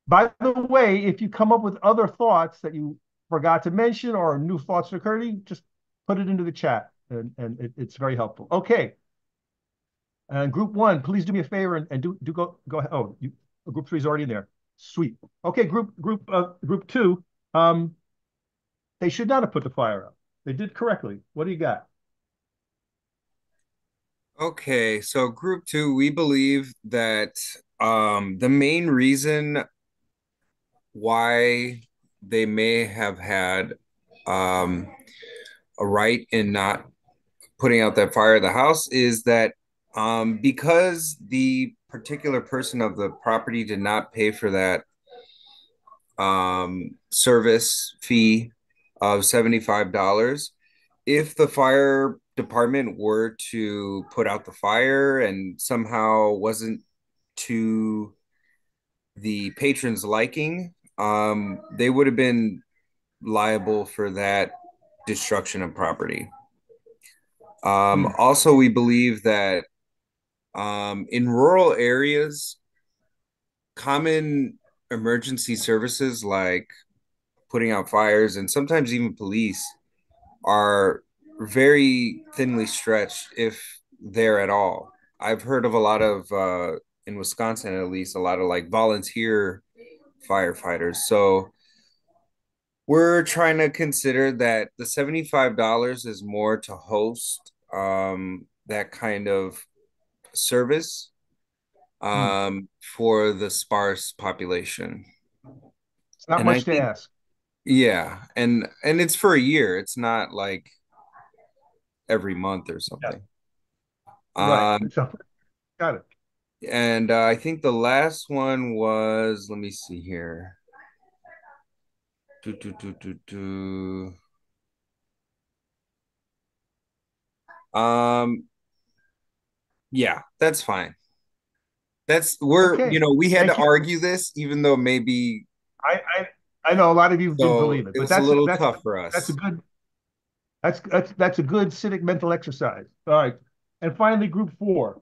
By the way, if you come up with other thoughts that you forgot to mention or new thoughts occur to you, just put it into the chat, and it's very helpful. Okay. And group one, please do me a favor and do go ahead. Oh, group three is already in there. Sweet. Okay, group two. They should not have put the fire out. They did correctly. What do you got? Okay, so group two, we believe that the main reason why they may have had um, a right in not putting out that fire at the house is that because the particular person of the property did not pay for that service fee of $75, if the fire department were to put out the fire and somehow wasn't to the patron's liking, they would have been liable for that destruction of property. Also, we believe that in rural areas, common emergency services like putting out fires and sometimes even police are very thinly stretched, if they're at all. I've heard of a lot of, in Wisconsin at least, a lot of like volunteer firefighters. So we're trying to consider that the $75 is more to host that kind of service for the sparse population. It's not And I much to think, ask. yeah, and it's for a year. It's not like every month or something. Right. So, got it. And I think the last one was, let me see here. Um, yeah, that's fine. Okay. We had to Thank you. argue this, even though maybe I I, I know a lot of you didn't so believe it, it but was a little tough for that's a us. good that's a good civic mental exercise. All right. And finally, group four.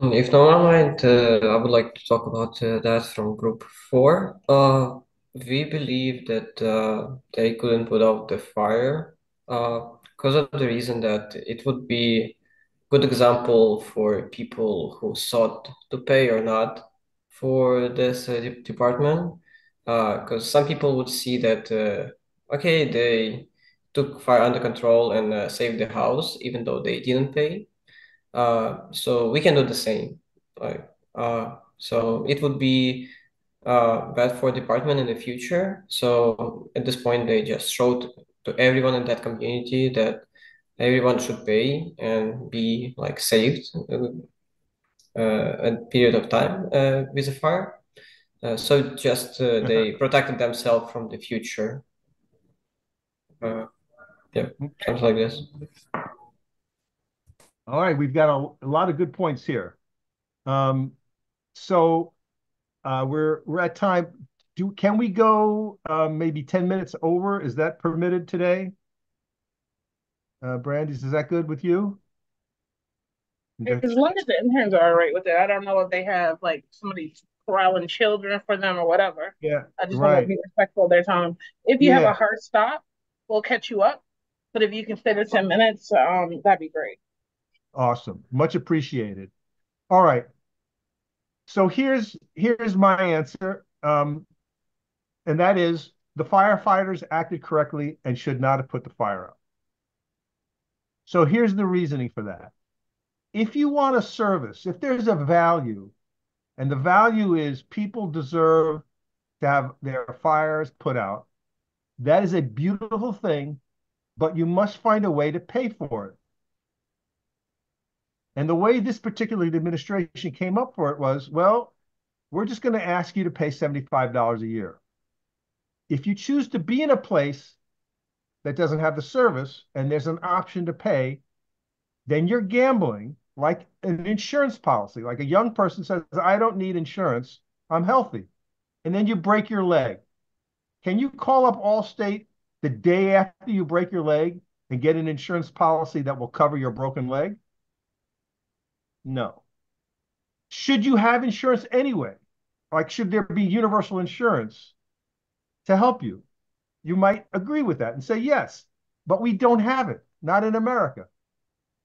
If no one mind, I would like to talk about that from group four. We believe that they couldn't put out the fire because of the reason that it would be good example for people who sought to pay or not for this department. Because some people would see that, okay, they took fire under control and saved the house, even though they didn't pay. So we can do the same. Like, so it would be bad for department in the future. So at this point, they just showed to everyone in that community that everyone should pay and be like saved a period of time with a fire. So just they protected themselves from the future. Yeah, something like this. All right, we've got a lot of good points here. So we're at time. Can we go maybe 10 minutes over? Is that permitted today? Brandis, is that good with you? As long as the interns are all right with it. I don't know if they have like somebody corralling children for them or whatever. Yeah, I just want to right. be respectful of their time. If you have a Yeah, hard stop, we'll catch you up. But if you can stay to 10 minutes, that'd be great. awesome. Much appreciated. All right. So here's my answer. And that is the firefighters acted correctly and should not have put the fire out. So here's the reasoning for that. If you want a service, if there's a value, and the value is people deserve to have their fires put out, that is a beautiful thing, but you must find a way to pay for it. And the way this particular administration came up for it was, well, we're just going to ask you to pay $75 a year. If you choose to be in a place that doesn't have the service and there's an option to pay, then you're gambling like an insurance policy. Like a young person says, I don't need insurance, I'm healthy. And then you break your leg. Can you call up Allstate the day after you break your leg and get an insurance policy that will cover your broken leg? No. Should you have insurance anyway? Like, should there be universal insurance to help you? You might agree with that and say yes, but we don't have it, not in America.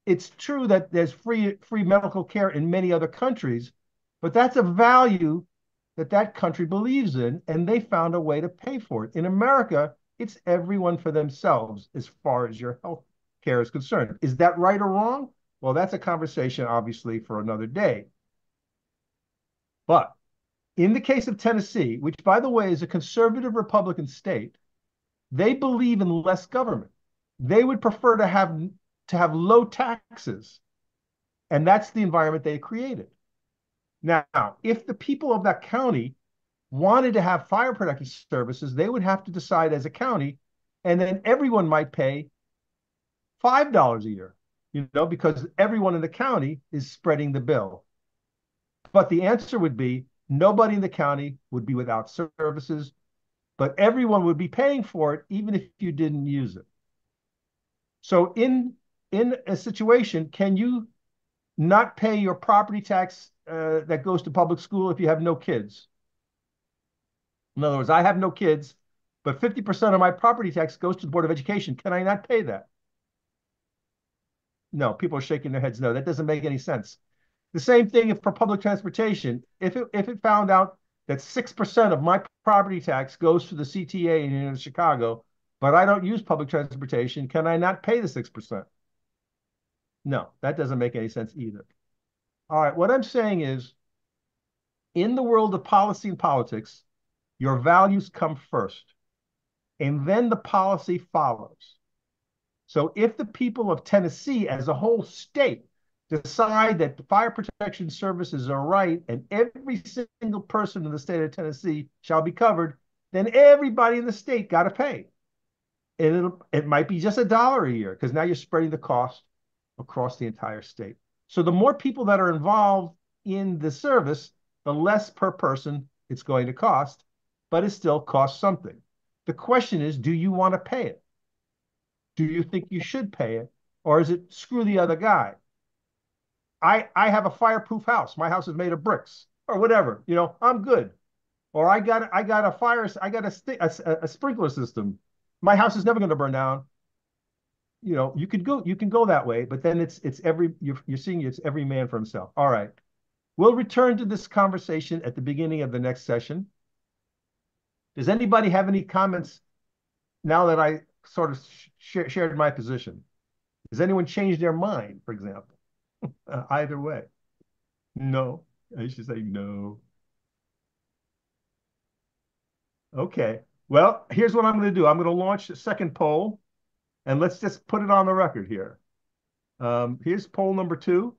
It's true that there's free medical care in many other countries, but that's a value that that country believes in, and they found a way to pay for it. In America, it's everyone for themselves as far as your health care is concerned. Is that right or wrong? Well, that's a conversation, obviously, for another day. But in the case of Tennessee, which, by the way, is a conservative Republican state, they believe in less government. They would prefer to have low taxes, and that's the environment they created. Now, if the people of that county wanted to have fire protection services, they would have to decide as a county, and then everyone might pay $5 a year, because everyone in the county is spreading the bill. But the answer would be nobody in the county would be without services, but everyone would be paying for it even if you didn't use it. So in a situation, can you not pay your property tax that goes to public school if you have no kids? In other words, I have no kids, but 50% of my property tax goes to the Board of Education. Can I not pay that? No, people are shaking their heads. No, that doesn't make any sense. The same thing for public transportation. If it found out that 6% of my property tax goes to the CTA in Chicago, but I don't use public transportation, can I not pay the 6%? No, that doesn't make any sense either. All right, what I'm saying is, in the world of policy and politics, your values come first, and then the policy follows. So if the people of Tennessee as a whole state decide that the fire protection services are right and every single person in the state of Tennessee shall be covered, then everybody in the state got to pay. And it might be just $1 a year, because now you're spreading the cost across the entire state. So the more people that are involved in the service, the less per person it's going to cost, but it still costs something. The question is, do you want to pay it? Do you think you should pay it? Or is it screw the other guy? I have a fireproof house. My house is made of bricks or whatever. I'm good. Or I got a sprinkler system. My house is never going to burn down. You can go that way, but then it's you're seeing it's every man for himself. All right. We'll return to this conversation at the beginning of the next session. Does anybody have any comments now that I sort of shared my position? Does anyone change their mind, for example? Either way. No. I should say no. Okay. Well, here's what I'm going to do. I'm going to launch the second poll, and let's just put it on the record here. Here's poll number 2.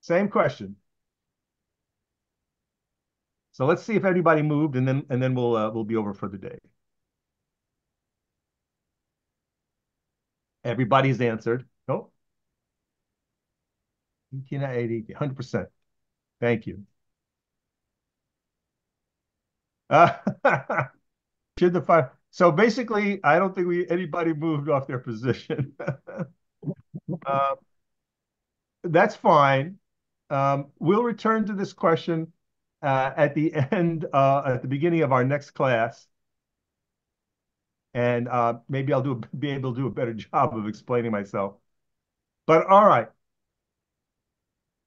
Same question. So let's see if anybody moved, and then we'll be over for the day. Everybody's answered. Oh, 1880, 100%. Thank you. Should the fire? So basically, I don't think anybody moved off their position. That's fine. We'll return to this question at the beginning of our next class, and maybe I'll be able to do a better job of explaining myself. But all right.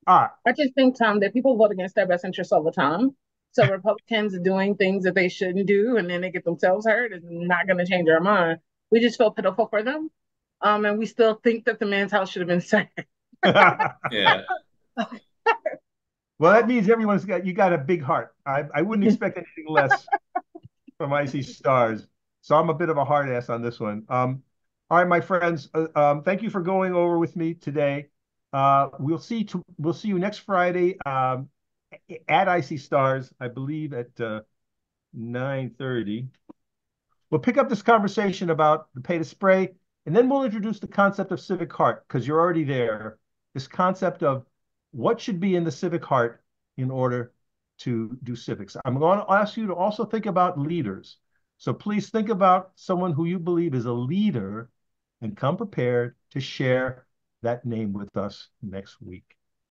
I just think, Tom, that people vote against their best interests all the time. So Republicans doing things that they shouldn't do, and then they get themselves hurt, is not going to change our mind. We just feel pitiful for them, and we still think that the man's house should have been saved. Yeah. Well, that means you got a big heart. I wouldn't expect anything less from Icy Stars. So I'm a bit of a hard ass on this one. All right, my friends, thank you for going over with me today. We'll see you next Friday at Icy Stars, I believe at 9:30. We'll pick up this conversation about the pay to spray, and then we'll introduce the concept of civic heart, because you're already there. This concept of what should be in the civic heart in order to do civics. I'm going to ask you to also think about leaders. So please think about someone who you believe is a leader and come prepared to share that name with us next week.